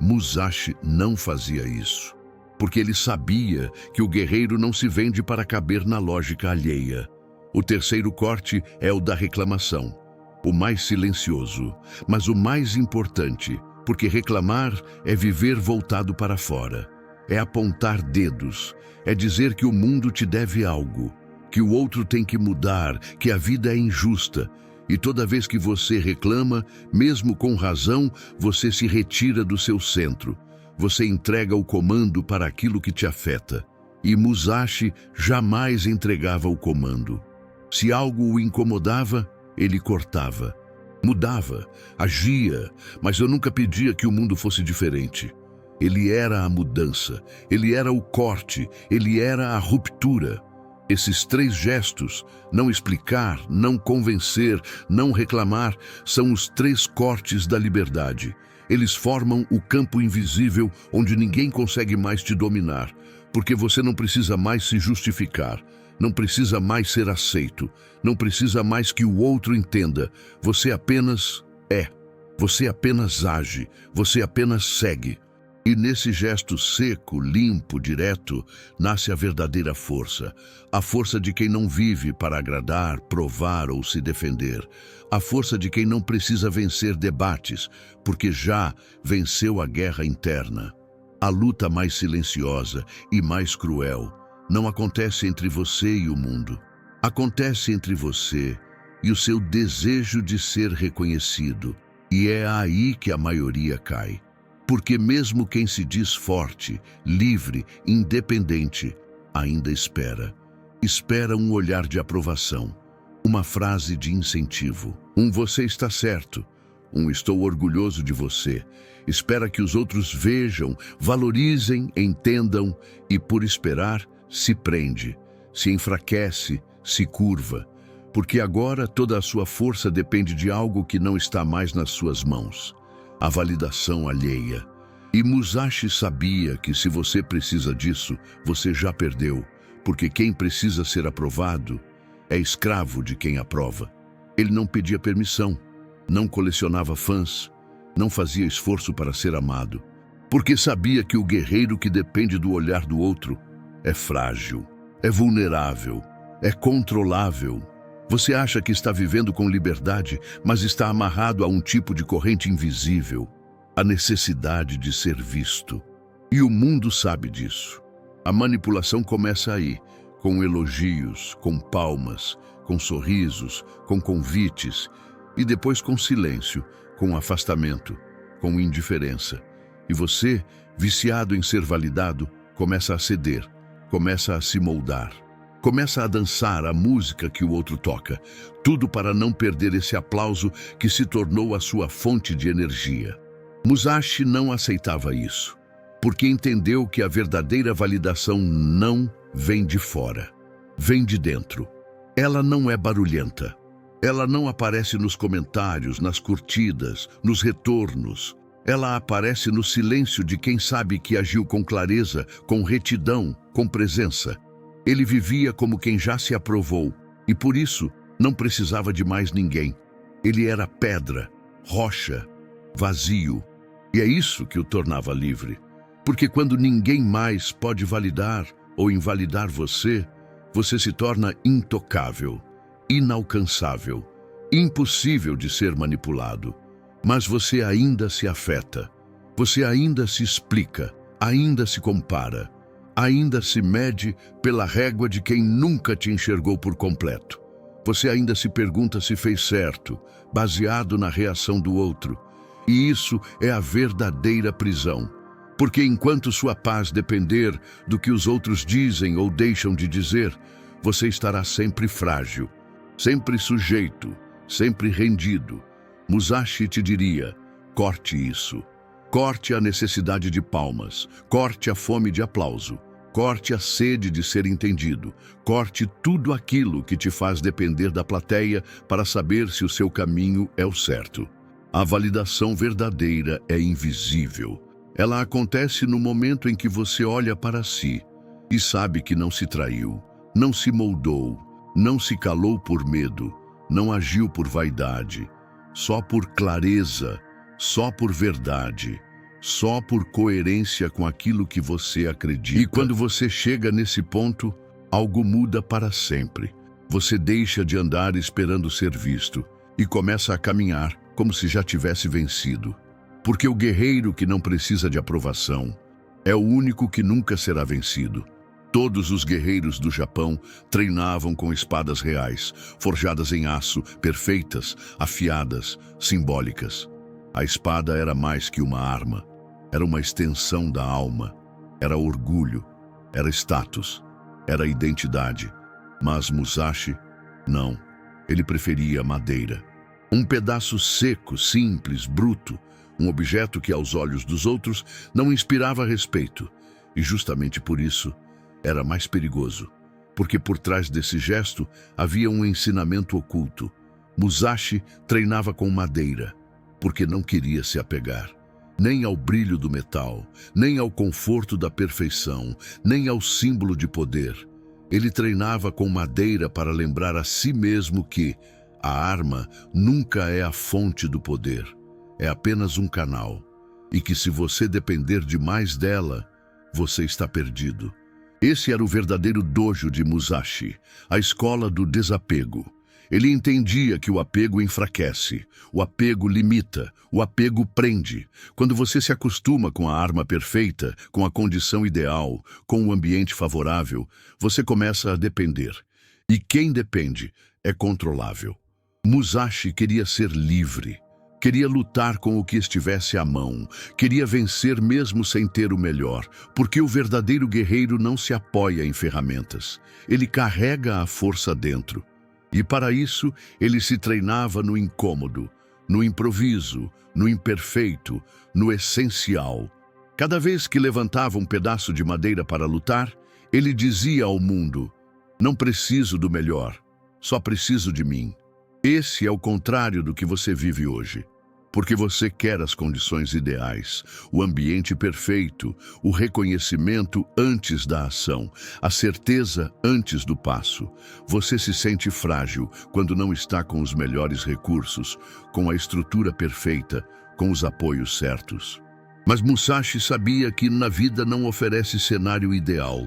Musashi não fazia isso, porque ele sabia que o guerreiro não se vende para caber na lógica alheia. O terceiro corte é o da reclamação, o mais silencioso, mas o mais importante, porque reclamar é viver voltado para fora, é apontar dedos, é dizer que o mundo te deve algo, que o outro tem que mudar, que a vida é injusta. E toda vez que você reclama, mesmo com razão, você se retira do seu centro. Você entrega o comando para aquilo que te afeta. E Musashi jamais entregava o comando. Se algo o incomodava, ele cortava, mudava, agia, mas eu nunca pedia que o mundo fosse diferente. Ele era a mudança, ele era o corte, ele era a ruptura. Esses 3 gestos, não explicar, não convencer, não reclamar, são os 3 cortes da liberdade. Eles formam o campo invisível onde ninguém consegue mais te dominar, porque você não precisa mais se justificar. Não precisa mais ser aceito, não precisa mais que o outro entenda. Você apenas é, você apenas age, você apenas segue. E nesse gesto seco, limpo, direto, nasce a verdadeira força. A força de quem não vive para agradar, provar ou se defender. A força de quem não precisa vencer debates, porque já venceu a guerra interna. A luta mais silenciosa e mais cruel não acontece entre você e o mundo. Acontece entre você e o seu desejo de ser reconhecido. E é aí que a maioria cai. Porque mesmo quem se diz forte, livre, independente, ainda espera. Espera um olhar de aprovação, uma frase de incentivo, um "você está certo", um "estou orgulhoso de você". Espera que os outros vejam, valorizem, entendam e, por esperar, se prende, se enfraquece, se curva. Porque agora toda a sua força depende de algo que não está mais nas suas mãos. A validação alheia. E Musashi sabia que se você precisa disso, você já perdeu, porque quem precisa ser aprovado é escravo de quem aprova. Ele não pedia permissão, não colecionava fãs, não fazia esforço para ser amado, porque sabia que o guerreiro que depende do olhar do outro é frágil, é vulnerável, é controlável. Você acha que está vivendo com liberdade, mas está amarrado a um tipo de corrente invisível, a necessidade de ser visto. E o mundo sabe disso. A manipulação começa aí, com elogios, com palmas, com sorrisos, com convites, e depois com silêncio, com afastamento, com indiferença. E você, viciado em ser validado, começa a ceder, começa a se moldar. Começa a dançar a música que o outro toca, tudo para não perder esse aplauso que se tornou a sua fonte de energia. Musashi não aceitava isso, porque entendeu que a verdadeira validação não vem de fora, vem de dentro. Ela não é barulhenta, ela não aparece nos comentários, nas curtidas, nos retornos. Ela aparece no silêncio de quem sabe que agiu com clareza, com retidão, com presença. Ele vivia como quem já se aprovou e, por isso, não precisava de mais ninguém. Ele era pedra, rocha, vazio. E é isso que o tornava livre. Porque quando ninguém mais pode validar ou invalidar você, você se torna intocável, inalcançável, impossível de ser manipulado. Mas você ainda se afeta, você ainda se explica, ainda se compara. Ainda se mede pela régua de quem nunca te enxergou por completo. Você ainda se pergunta se fez certo, baseado na reação do outro. E isso é a verdadeira prisão. Porque enquanto sua paz depender do que os outros dizem ou deixam de dizer, você estará sempre frágil, sempre sujeito, sempre rendido. Musashi te diria: corte isso. Corte a necessidade de palmas, corte a fome de aplauso, corte a sede de ser entendido, corte tudo aquilo que te faz depender da plateia para saber se o seu caminho é o certo. A validação verdadeira é invisível. Ela acontece no momento em que você olha para si e sabe que não se traiu, não se moldou, não se calou por medo, não agiu por vaidade, só por clareza, só por verdade, só por coerência com aquilo que você acredita. E quando você chega nesse ponto, algo muda para sempre. Você deixa de andar esperando ser visto e começa a caminhar como se já tivesse vencido. Porque o guerreiro que não precisa de aprovação é o único que nunca será vencido. Todos os guerreiros do Japão treinavam com espadas reais, forjadas em aço, perfeitas, afiadas, simbólicas. A espada era mais que uma arma, era uma extensão da alma, era orgulho, era status, era identidade. Mas Musashi, não, ele preferia madeira. Um pedaço seco, simples, bruto, um objeto que aos olhos dos outros não inspirava respeito. E justamente por isso, era mais perigoso, porque por trás desse gesto havia um ensinamento oculto. Musashi treinava com madeira, porque não queria se apegar, nem ao brilho do metal, nem ao conforto da perfeição, nem ao símbolo de poder. Ele treinava com madeira para lembrar a si mesmo que a arma nunca é a fonte do poder, é apenas um canal. e que se você depender demais dela, você está perdido. Esse era o verdadeiro dojo de Musashi, a escola do desapego. Ele entendia que o apego enfraquece, o apego limita, o apego prende. Quando você se acostuma com a arma perfeita, com a condição ideal, com o ambiente favorável, você começa a depender. E quem depende é controlável. Musashi queria ser livre. Queria lutar com o que estivesse à mão. Queria vencer mesmo sem ter o melhor, porque o verdadeiro guerreiro não se apoia em ferramentas. Ele carrega a força dentro. E para isso, ele se treinava no incômodo, no improviso, no imperfeito, no essencial. Cada vez que levantava um pedaço de madeira para lutar, ele dizia ao mundo: "Não preciso do melhor, só preciso de mim." Esse é o contrário do que você vive hoje. Porque você quer as condições ideais, o ambiente perfeito, o reconhecimento antes da ação, a certeza antes do passo. Você se sente frágil quando não está com os melhores recursos, com a estrutura perfeita, com os apoios certos. Mas Musashi sabia que na vida não oferece cenário ideal.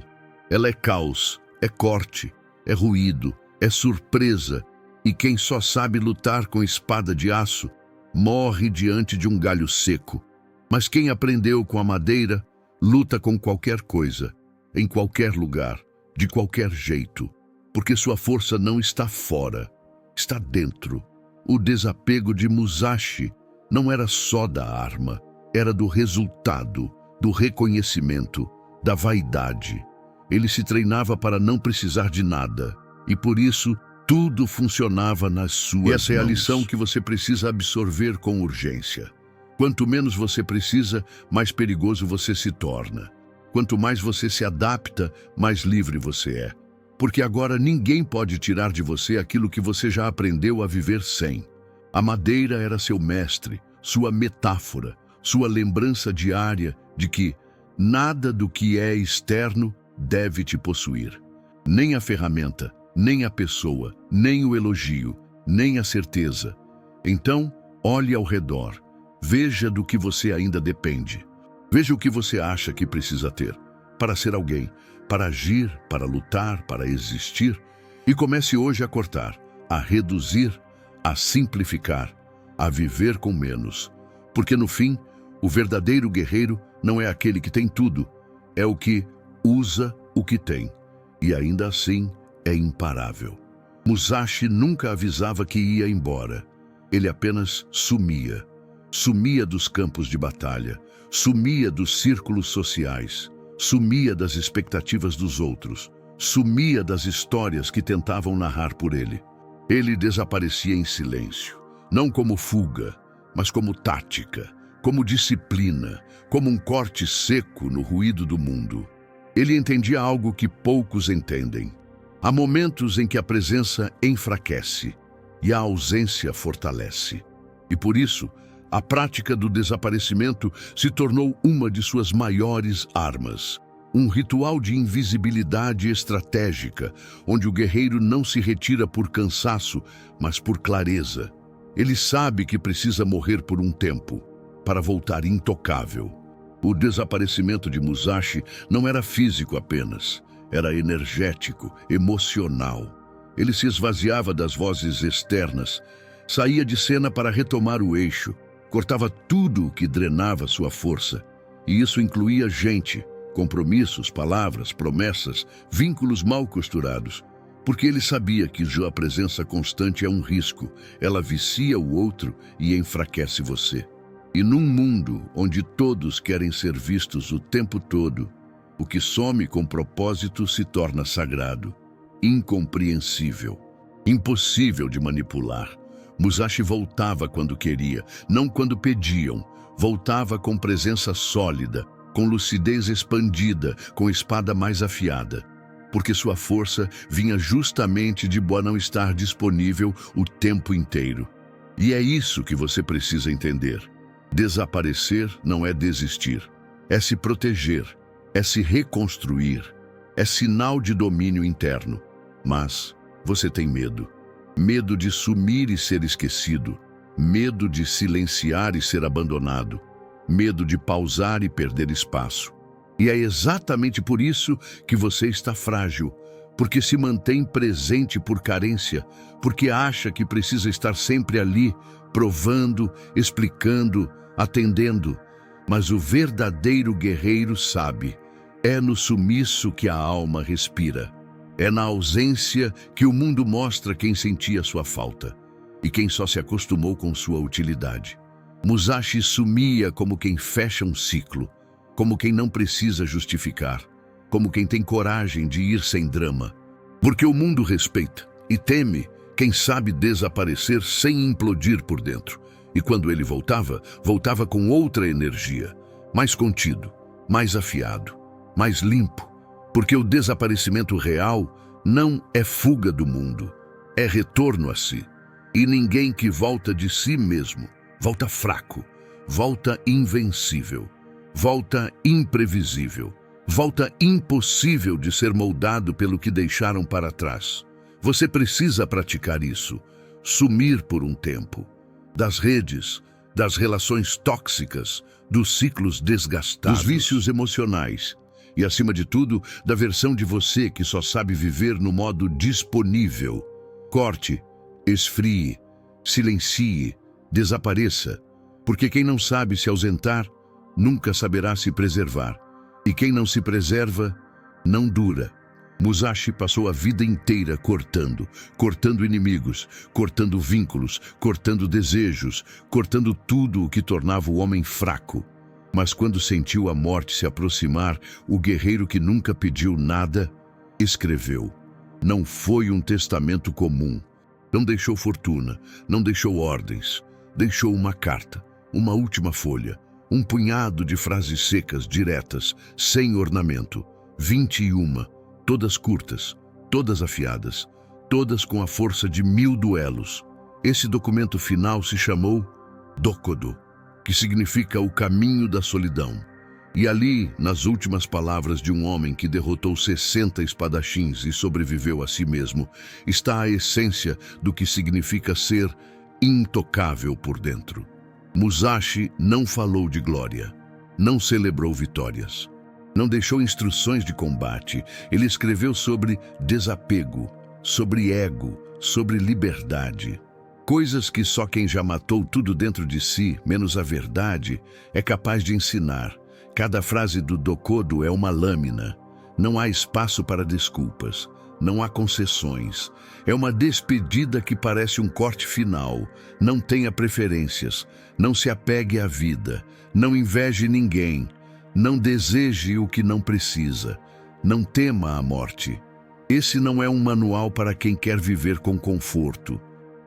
Ela é caos, é corte, é ruído, é surpresa, e quem só sabe lutar com espada de aço morre diante de um galho seco. Mas quem aprendeu com a madeira, luta com qualquer coisa, em qualquer lugar, de qualquer jeito, porque sua força não está fora, está dentro. O desapego de Musashi não era só da arma, era do resultado, do reconhecimento, da vaidade. Ele se treinava para não precisar de nada, e por isso tudo funcionava nas suas mãos. Essa é a lição que você precisa absorver com urgência. Quanto menos você precisa, mais perigoso você se torna. Quanto mais você se adapta, mais livre você é. Porque agora ninguém pode tirar de você aquilo que você já aprendeu a viver sem. A madeira era seu mestre, sua metáfora, sua lembrança diária de que nada do que é externo deve te possuir. Nem a ferramenta, nem a pessoa, nem o elogio, nem a certeza. Então, olhe ao redor. Veja do que você ainda depende. Veja o que você acha que precisa ter para ser alguém, para agir, para lutar, para existir. E comece hoje a cortar, a reduzir, a simplificar, a viver com menos. Porque no fim, o verdadeiro guerreiro não é aquele que tem tudo, é o que usa o que tem. E ainda assim, é imparável. Musashi nunca avisava que ia embora. Ele apenas sumia. Sumia dos campos de batalha, sumia dos círculos sociais, sumia das expectativas dos outros, sumia das histórias que tentavam narrar por ele. Ele desaparecia em silêncio, não como fuga, mas como tática, como disciplina, como um corte seco no ruído do mundo. Ele entendia algo que poucos entendem. Há momentos em que a presença enfraquece e a ausência fortalece. E por isso, a prática do desaparecimento se tornou uma de suas maiores armas. Um ritual de invisibilidade estratégica, onde o guerreiro não se retira por cansaço, mas por clareza. Ele sabe que precisa morrer por um tempo, para voltar intocável. O desaparecimento de Musashi não era físico apenas. Era energético, emocional. Ele se esvaziava das vozes externas, saía de cena para retomar o eixo, cortava tudo o que drenava sua força. E isso incluía gente, compromissos, palavras, promessas, vínculos mal costurados. Porque ele sabia que a presença constante é um risco, ela vicia o outro e enfraquece você. E num mundo onde todos querem ser vistos o tempo todo, o que some com propósito se torna sagrado, incompreensível, impossível de manipular. Musashi voltava quando queria, não quando pediam. Voltava com presença sólida, com lucidez expandida, com espada mais afiada. Porque sua força vinha justamente de não estar disponível o tempo inteiro. E é isso que você precisa entender. Desaparecer não é desistir, é se proteger. É se reconstruir, é sinal de domínio interno. Mas você tem medo. Medo de sumir e ser esquecido. Medo de silenciar e ser abandonado. medo de pausar e perder espaço. E é exatamente por isso que você está frágil, porque se mantém presente por carência, porque acha que precisa estar sempre ali, provando, explicando, atendendo. Mas o verdadeiro guerreiro sabe, é no sumiço que a alma respira. É na ausência que o mundo mostra quem sentia sua falta e quem só se acostumou com sua utilidade. Musashi sumia como quem fecha um ciclo, como quem não precisa justificar, como quem tem coragem de ir sem drama. Porque o mundo respeita e teme quem sabe desaparecer sem implodir por dentro. E quando ele voltava, voltava com outra energia, mais contido, mais afiado, mais limpo. Porque o desaparecimento real não é fuga do mundo, é retorno a si. E ninguém que volta de si mesmo volta fraco, volta invencível, volta imprevisível, volta impossível de ser moldado pelo que deixaram para trás. Você precisa praticar isso, sumir por um tempo, das redes, das relações tóxicas, dos ciclos desgastados, dos vícios emocionais e, acima de tudo, da versão de você que só sabe viver no modo disponível. Corte, esfrie, silencie, desapareça, porque quem não sabe se ausentar, nunca saberá se preservar. E quem não se preserva, não dura. Musashi passou a vida inteira cortando inimigos, cortando vínculos, cortando desejos, cortando tudo o que tornava o homem fraco. Mas quando sentiu a morte se aproximar, o guerreiro que nunca pediu nada, escreveu. Não foi um testamento comum. Não deixou fortuna, não deixou ordens. Deixou uma carta, uma última folha, um punhado de frases secas, diretas, sem ornamento. 21, todas curtas, todas afiadas, todas com a força de 1000 duelos. Esse documento final se chamou Dokodo, que significa o caminho da solidão. E ali, nas últimas palavras de um homem que derrotou 60 espadachins e sobreviveu a si mesmo, está a essência do que significa ser intocável por dentro. Musashi não falou de glória, não celebrou vitórias, não deixou instruções de combate. Ele escreveu sobre desapego, sobre ego, sobre liberdade. Coisas que só quem já matou tudo dentro de si, menos a verdade, é capaz de ensinar. Cada frase do Dokodo é uma lâmina. Não há espaço para desculpas. Não há concessões. É uma despedida que parece um corte final. Não tenha preferências. Não se apegue à vida. Não inveje ninguém. Não deseje o que não precisa. Não tema a morte. Esse não é um manual para quem quer viver com conforto.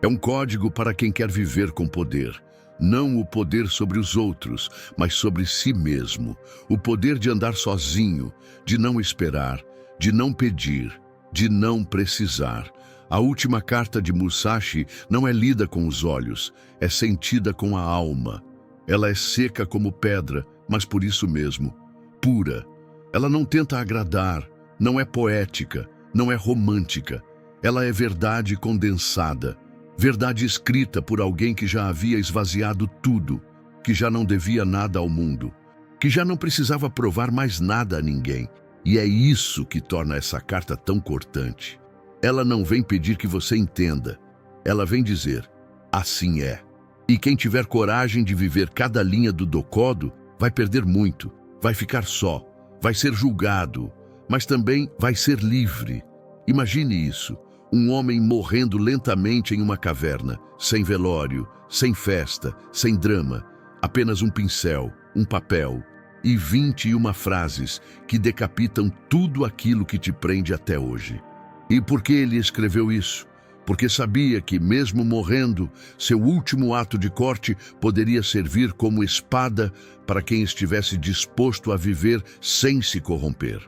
É um código para quem quer viver com poder. Não o poder sobre os outros, mas sobre si mesmo. O poder de andar sozinho, de não esperar, de não pedir, de não precisar. A última carta de Musashi não é lida com os olhos, é sentida com a alma. Ela é seca como pedra, mas por isso mesmo, pura. Ela não tenta agradar, não é poética, não é romântica. Ela é verdade condensada. Verdade escrita por alguém que já havia esvaziado tudo, que já não devia nada ao mundo, que já não precisava provar mais nada a ninguém. E é isso que torna essa carta tão cortante. Ela não vem pedir que você entenda. Ela vem dizer, assim é. E quem tiver coragem de viver cada linha do Dokodo vai perder muito, vai ficar só, vai ser julgado, mas também vai ser livre. Imagine isso. Um homem morrendo lentamente em uma caverna, sem velório, sem festa, sem drama, apenas um pincel, um papel e 21 frases que decapitam tudo aquilo que te prende até hoje. E por que ele escreveu isso? Porque sabia que, mesmo morrendo, seu último ato de corte poderia servir como espada para quem estivesse disposto a viver sem se corromper.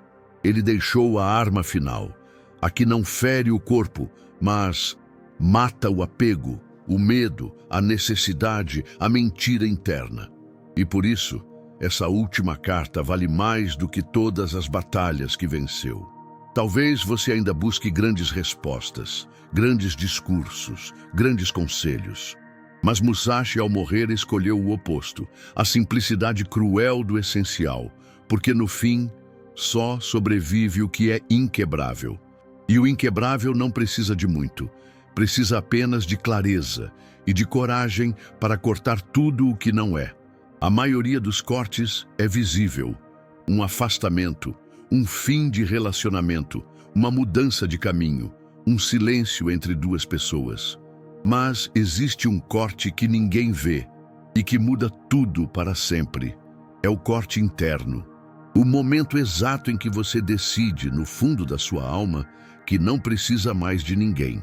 Ele deixou a arma final, a que não fere o corpo, mas mata o apego, o medo, a necessidade, a mentira interna. E por isso, essa última carta vale mais do que todas as batalhas que venceu. Talvez você ainda busque grandes respostas, grandes discursos, grandes conselhos. Mas Musashi, ao morrer, escolheu o oposto, a simplicidade cruel do essencial, porque no fim só sobrevive o que é inquebrável. E o inquebrável não precisa de muito, precisa apenas de clareza e de coragem para cortar tudo o que não é. A maioria dos cortes é visível, um afastamento, um fim de relacionamento, uma mudança de caminho, um silêncio entre duas pessoas. Mas existe um corte que ninguém vê e que muda tudo para sempre. É o corte interno. O momento exato em que você decide, no fundo da sua alma, que não precisa mais de ninguém.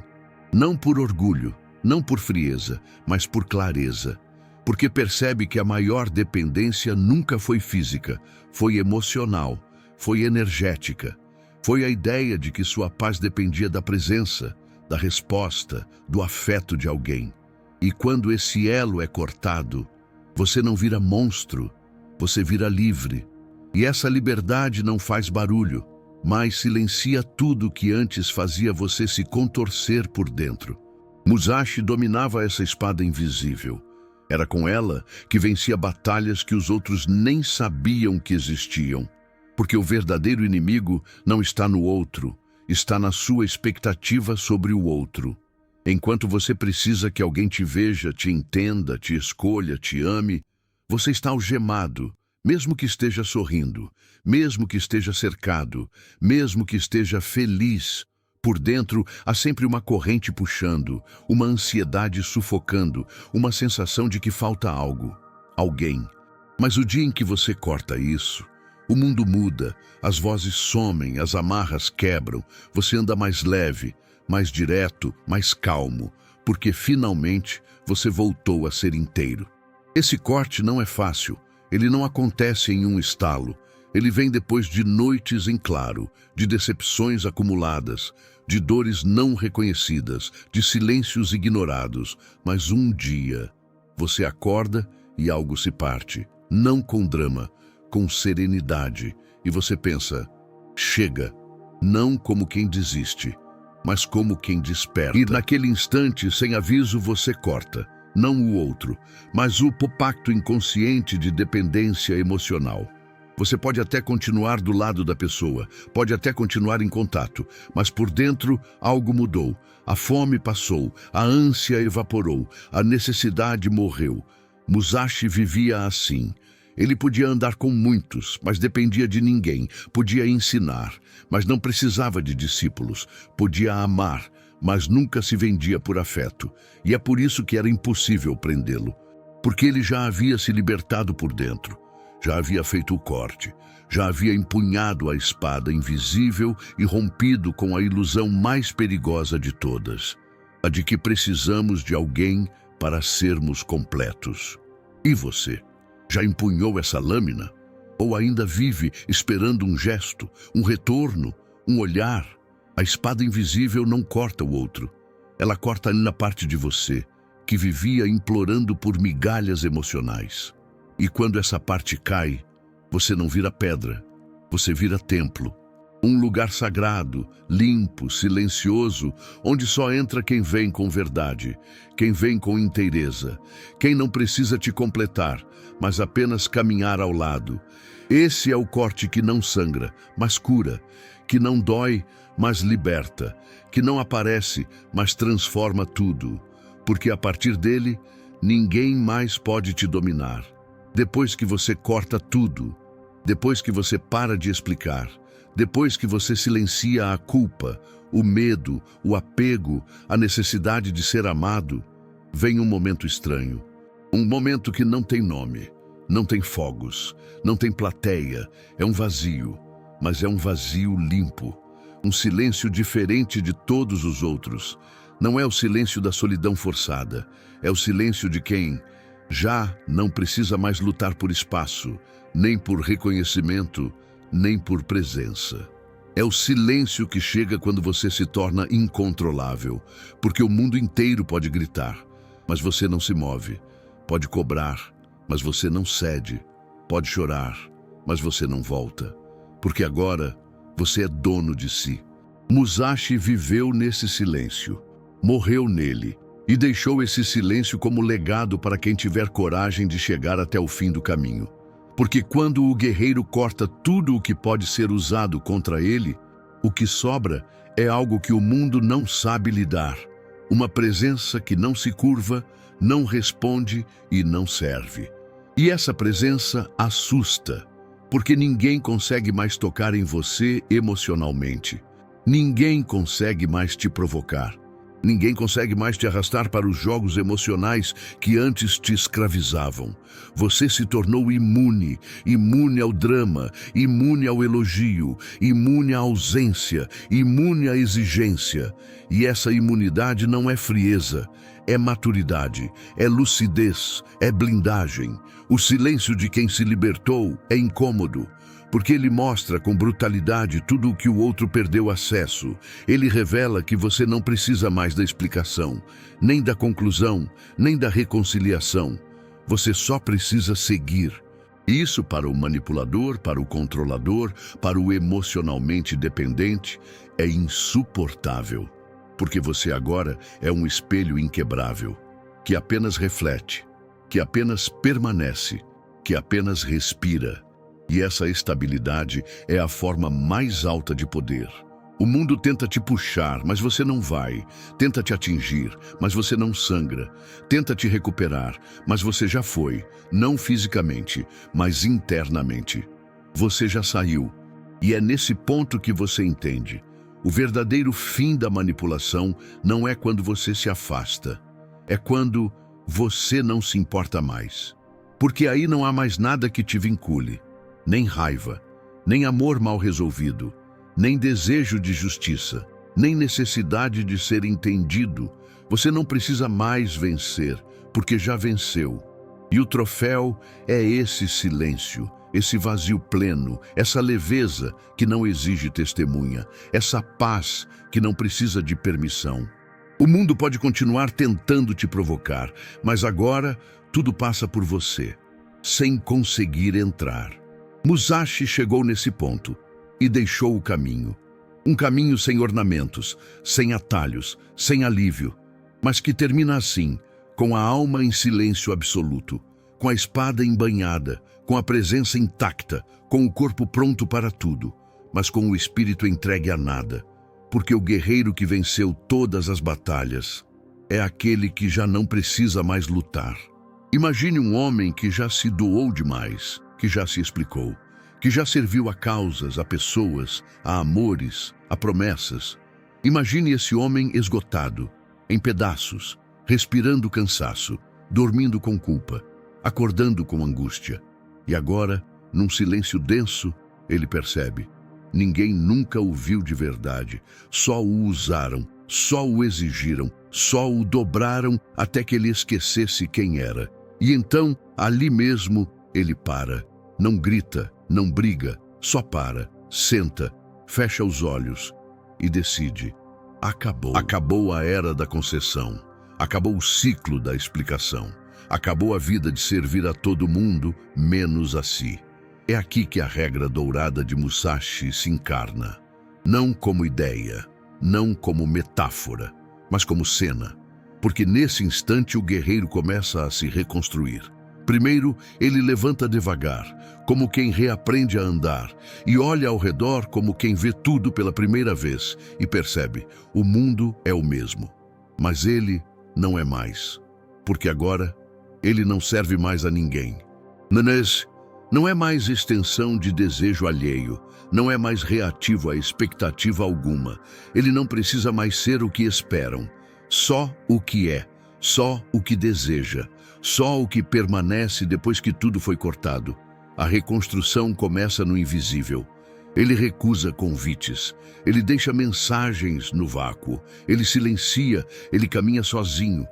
Não por orgulho, não por frieza, mas por clareza. Porque percebe que a maior dependência nunca foi física, foi emocional, foi energética. Foi a ideia de que sua paz dependia da presença, da resposta, do afeto de alguém. E quando esse elo é cortado, você não vira monstro, você vira livre. E essa liberdade não faz barulho, mas silencia tudo que antes fazia você se contorcer por dentro. Musashi dominava essa espada invisível. Era com ela que vencia batalhas que os outros nem sabiam que existiam. Porque o verdadeiro inimigo não está no outro, está na sua expectativa sobre o outro. Enquanto você precisa que alguém te veja, te entenda, te escolha, te ame, você está algemado, mesmo que esteja sorrindo, mesmo que esteja cercado, mesmo que esteja feliz. Por dentro, há sempre uma corrente puxando, uma ansiedade sufocando, uma sensação de que falta algo, alguém. Mas o dia em que você corta isso, o mundo muda, as vozes somem, as amarras quebram, você anda mais leve, mais direto, mais calmo, porque finalmente você voltou a ser inteiro. Esse corte não é fácil, ele não acontece em um estalo, ele vem depois de noites em claro, de decepções acumuladas, de dores não reconhecidas, de silêncios ignorados, mas um dia você acorda e algo se parte, não com drama, com serenidade, e você pensa, chega, não como quem desiste, mas como quem desperta. E naquele instante, sem aviso, você corta, não o outro, mas o pacto inconsciente de dependência emocional. Você pode até continuar do lado da pessoa, pode até continuar em contato, mas por dentro algo mudou. A fome passou, a ânsia evaporou, a necessidade morreu. Musashi vivia assim. Ele podia andar com muitos, mas dependia de ninguém. Podia ensinar, mas não precisava de discípulos. Podia amar, mas nunca se vendia por afeto. E é por isso que era impossível prendê-lo. Porque ele já havia se libertado por dentro. Já havia feito o corte. Já havia empunhado a espada invisível e rompido com a ilusão mais perigosa de todas. A de que precisamos de alguém para sermos completos. E você? Já empunhou essa lâmina? Ou ainda vive esperando um gesto, um retorno, um olhar? A espada invisível não corta o outro. Ela corta na parte de você, que vivia implorando por migalhas emocionais. E quando essa parte cai, você não vira pedra, você vira templo. Um lugar sagrado, limpo, silencioso, onde só entra quem vem com verdade, quem vem com inteireza, quem não precisa te completar, mas apenas caminhar ao lado. Esse é o corte que não sangra, mas cura, que não dói, mas liberta, que não aparece, mas transforma tudo, porque a partir dele, ninguém mais pode te dominar. Depois que você corta tudo, depois que você para de explicar, depois que você silencia a culpa, o medo, o apego, a necessidade de ser amado, vem um momento estranho. Um momento que não tem nome, não tem fogos, não tem plateia, é um vazio, mas é um vazio limpo. Um silêncio diferente de todos os outros. Não é o silêncio da solidão forçada, é o silêncio de quem já não precisa mais lutar por espaço, nem por reconhecimento, nem por presença. É o silêncio que chega quando você se torna incontrolável, porque o mundo inteiro pode gritar, mas você não se move. Pode cobrar, mas você não cede. Pode chorar, mas você não volta, porque agora você é dono de si. Musashi viveu nesse silêncio, morreu nele, E deixou esse silêncio como legado para quem tiver coragem de chegar até o fim do caminho. Porque quando o guerreiro corta tudo o que pode ser usado contra ele, o que sobra é algo que o mundo não sabe lidar. Uma presença que não se curva, não responde e não serve. E essa presença assusta, porque ninguém consegue mais tocar em você emocionalmente. Ninguém consegue mais te provocar. Ninguém consegue mais te arrastar para os jogos emocionais que antes te escravizavam. Você se tornou imune, imune ao drama, imune ao elogio, imune à ausência, imune à exigência. E essa imunidade não é frieza, é maturidade, é lucidez, é blindagem. O silêncio de quem se libertou é incômodo, porque ele mostra com brutalidade tudo o que o outro perdeu acesso. Ele revela que você não precisa mais da explicação, nem da conclusão, nem da reconciliação. Você só precisa seguir. Isso para o manipulador, para o controlador, para o emocionalmente dependente, é insuportável. Porque você agora é um espelho inquebrável, que apenas reflete, que apenas permanece, que apenas respira. E essa estabilidade é a forma mais alta de poder. O mundo tenta te puxar, mas você não vai. Tenta te atingir, mas você não sangra. Tenta te recuperar, mas você já foi. Não fisicamente, mas internamente. Você já saiu. E é nesse ponto que você entende. O verdadeiro fim da manipulação não é quando você se afasta. É quando você não se importa mais. Porque aí não há mais nada que te vincule. Nem raiva, nem amor mal resolvido, nem desejo de justiça, nem necessidade de ser entendido. Você não precisa mais vencer, porque já venceu. E o troféu é esse silêncio, esse vazio pleno, essa leveza que não exige testemunha, essa paz que não precisa de permissão. O mundo pode continuar tentando te provocar, mas agora tudo passa por você, sem conseguir entrar. Musashi chegou nesse ponto e deixou o caminho. Um caminho sem ornamentos, sem atalhos, sem alívio, mas que termina assim, com a alma em silêncio absoluto, com a espada embanhada, com a presença intacta, com o corpo pronto para tudo, mas com o espírito entregue a nada, porque o guerreiro que venceu todas as batalhas é aquele que já não precisa mais lutar. Imagine um homem que já se doou demais, que já se explicou, que já serviu a causas, a pessoas, a amores, a promessas. Imagine esse homem esgotado, em pedaços, respirando cansaço, dormindo com culpa, acordando com angústia. E agora, num silêncio denso, ele percebe: ninguém nunca o viu de verdade, só o usaram, só o exigiram, só o dobraram até que ele esquecesse quem era. E então, ali mesmo, ele para. Não grita, não briga, só para, senta, fecha os olhos e decide. Acabou. Acabou a era da concessão. Acabou o ciclo da explicação. Acabou a vida de servir a todo mundo, menos a si. É aqui que a regra dourada de Musashi se encarna. Não como ideia, não como metáfora, mas como cena. Porque nesse instante o guerreiro começa a se reconstruir. Primeiro, ele levanta devagar, como quem reaprende a andar, e olha ao redor como quem vê tudo pela primeira vez e percebe: o mundo é o mesmo, mas ele não é mais, porque agora ele não serve mais a ninguém. Nanês não é mais extensão de desejo alheio, não é mais reativo a expectativa alguma. Ele não precisa mais ser o que esperam, só o que é, só o que deseja, só o que permanece depois que tudo foi cortado. A reconstrução começa no invisível. Ele recusa convites, ele deixa mensagens no vácuo, ele silencia, ele caminha sozinho,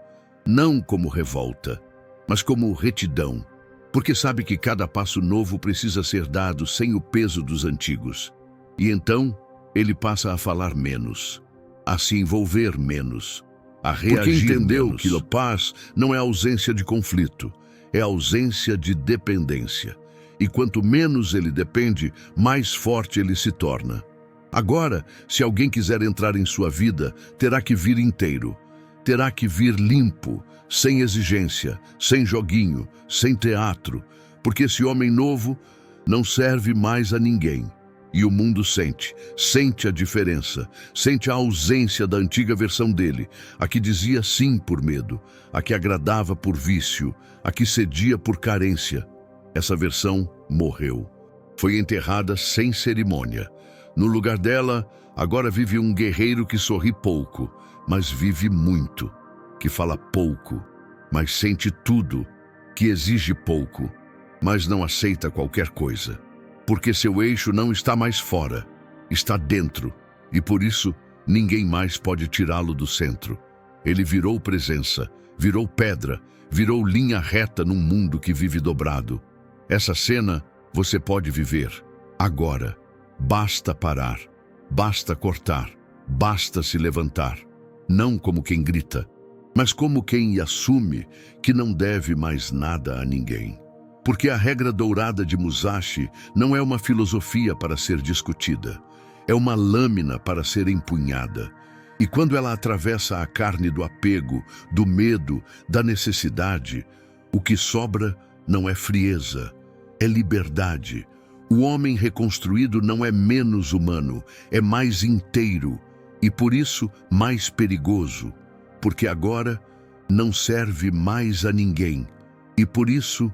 não como revolta, mas como retidão, porque sabe que cada passo novo precisa ser dado sem o peso dos antigos. E então, ele passa a falar menos, a se envolver menos, a reagir menos. Porque entendeu que a paz não é ausência de conflito, é ausência de dependência. E quanto menos ele depende, mais forte ele se torna. Agora, se alguém quiser entrar em sua vida, terá que vir inteiro. terá que vir limpo, sem exigência, sem joguinho, sem teatro, porque esse homem novo não serve mais a ninguém. E o mundo sente a diferença, sente a ausência da antiga versão dele, a que dizia sim por medo, a que agradava por vício, a que cedia por carência. Essa versão morreu. Foi enterrada sem cerimônia. No lugar dela, agora vive um guerreiro que sorri pouco, mas vive muito, que fala pouco, mas sente tudo, que exige pouco, mas não aceita qualquer coisa. Porque seu eixo não está mais fora, está dentro, e por isso ninguém mais pode tirá-lo do centro. Ele virou presença, virou pedra, virou linha reta num mundo que vive dobrado. Essa cena você pode viver agora. Basta parar, basta cortar, basta se levantar. Não como quem grita, mas como quem assume que não deve mais nada a ninguém. Porque a regra dourada de Musashi não é uma filosofia para ser discutida, é uma lâmina para ser empunhada. E quando ela atravessa a carne do apego, do medo, da necessidade, o que sobra não é frieza, é liberdade. O homem reconstruído não é menos humano, é mais inteiro e por isso mais perigoso, porque agora não serve mais a ninguém e por isso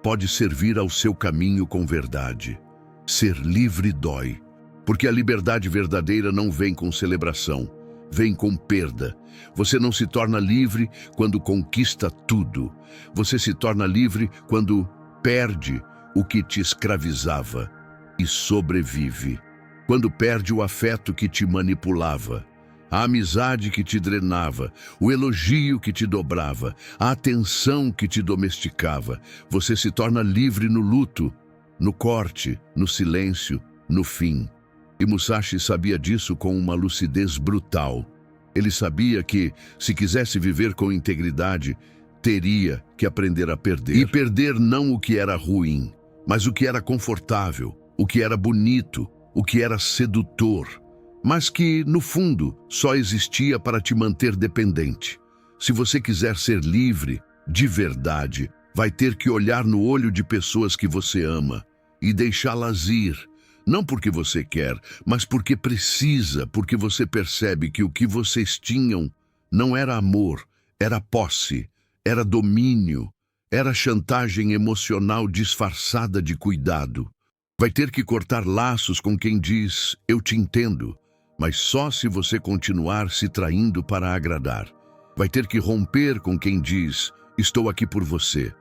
pode servir ao seu caminho com verdade. Ser livre dói, porque a liberdade verdadeira não vem com celebração, vem com perda. Você não se torna livre quando conquista tudo. Você se torna livre quando perde o que te escravizava e sobrevive. Quando perde o afeto que te manipulava, a amizade que te drenava, o elogio que te dobrava, a atenção que te domesticava, você se torna livre no luto, no corte, no silêncio, no fim. E Musashi sabia disso com uma lucidez brutal. Ele sabia que, se quisesse viver com integridade, teria que aprender a perder. E perder não o que era ruim, mas o que era confortável, o que era bonito, o que era sedutor, mas que, no fundo, só existia para te manter dependente. Se você quiser ser livre, de verdade, vai ter que olhar no olho de pessoas que você ama e deixá-las ir. Não porque você quer, mas porque precisa, porque você percebe que o que vocês tinham não era amor, era posse, era domínio, era chantagem emocional disfarçada de cuidado. Vai ter que cortar laços com quem diz, eu te entendo, mas só se você continuar se traindo para agradar. Vai ter que romper com quem diz, estou aqui por você,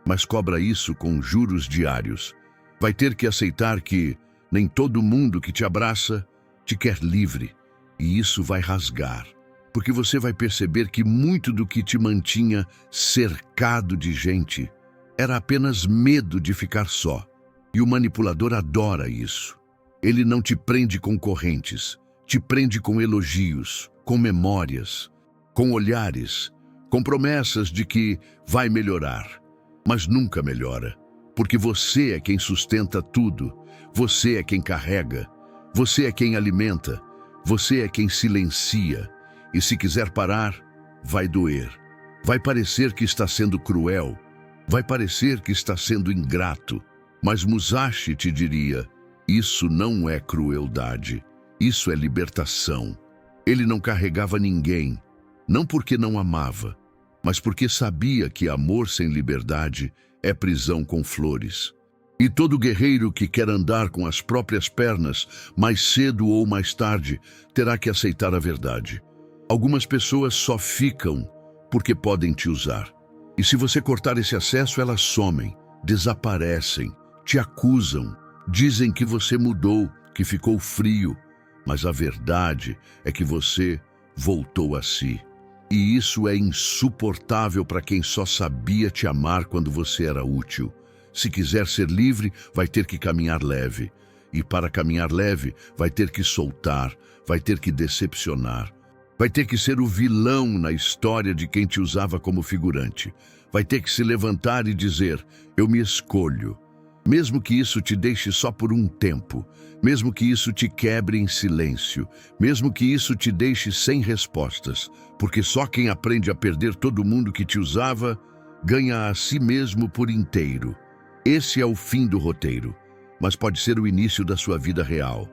mas cobra isso com juros diários. Vai ter que aceitar que nem todo mundo que te abraça te quer livre, e isso vai rasgar, porque você vai perceber que muito do que te mantinha cercado de gente era apenas medo de ficar só. E o manipulador adora isso. Ele não te prende com correntes, te prende com elogios, com memórias, com olhares, com promessas de que vai melhorar, mas nunca melhora, porque você é quem sustenta tudo, você é quem carrega, você é quem alimenta, você é quem silencia, e se quiser parar, vai doer, vai parecer que está sendo cruel, vai parecer que está sendo ingrato, mas Musashi te diria, isso não é crueldade, isso é libertação. Ele não carregava ninguém, não porque não amava, mas porque sabia que amor sem liberdade é prisão com flores. E todo guerreiro que quer andar com as próprias pernas, mais cedo ou mais tarde, terá que aceitar a verdade. Algumas pessoas só ficam porque podem te usar. E se você cortar esse acesso, elas somem, desaparecem, te acusam, dizem que você mudou, que ficou frio, mas a verdade é que você voltou a si. E isso é insuportável para quem só sabia te amar quando você era útil. Se quiser ser livre, vai ter que caminhar leve. E para caminhar leve, vai ter que soltar, vai ter que decepcionar. Vai ter que ser o vilão na história de quem te usava como figurante. Vai ter que se levantar e dizer, eu me escolho. Mesmo que isso te deixe só por um tempo, mesmo que isso te quebre em silêncio, mesmo que isso te deixe sem respostas, porque só quem aprende a perder todo mundo que te usava, ganha a si mesmo por inteiro. Esse é o fim do roteiro, mas pode ser o início da sua vida real.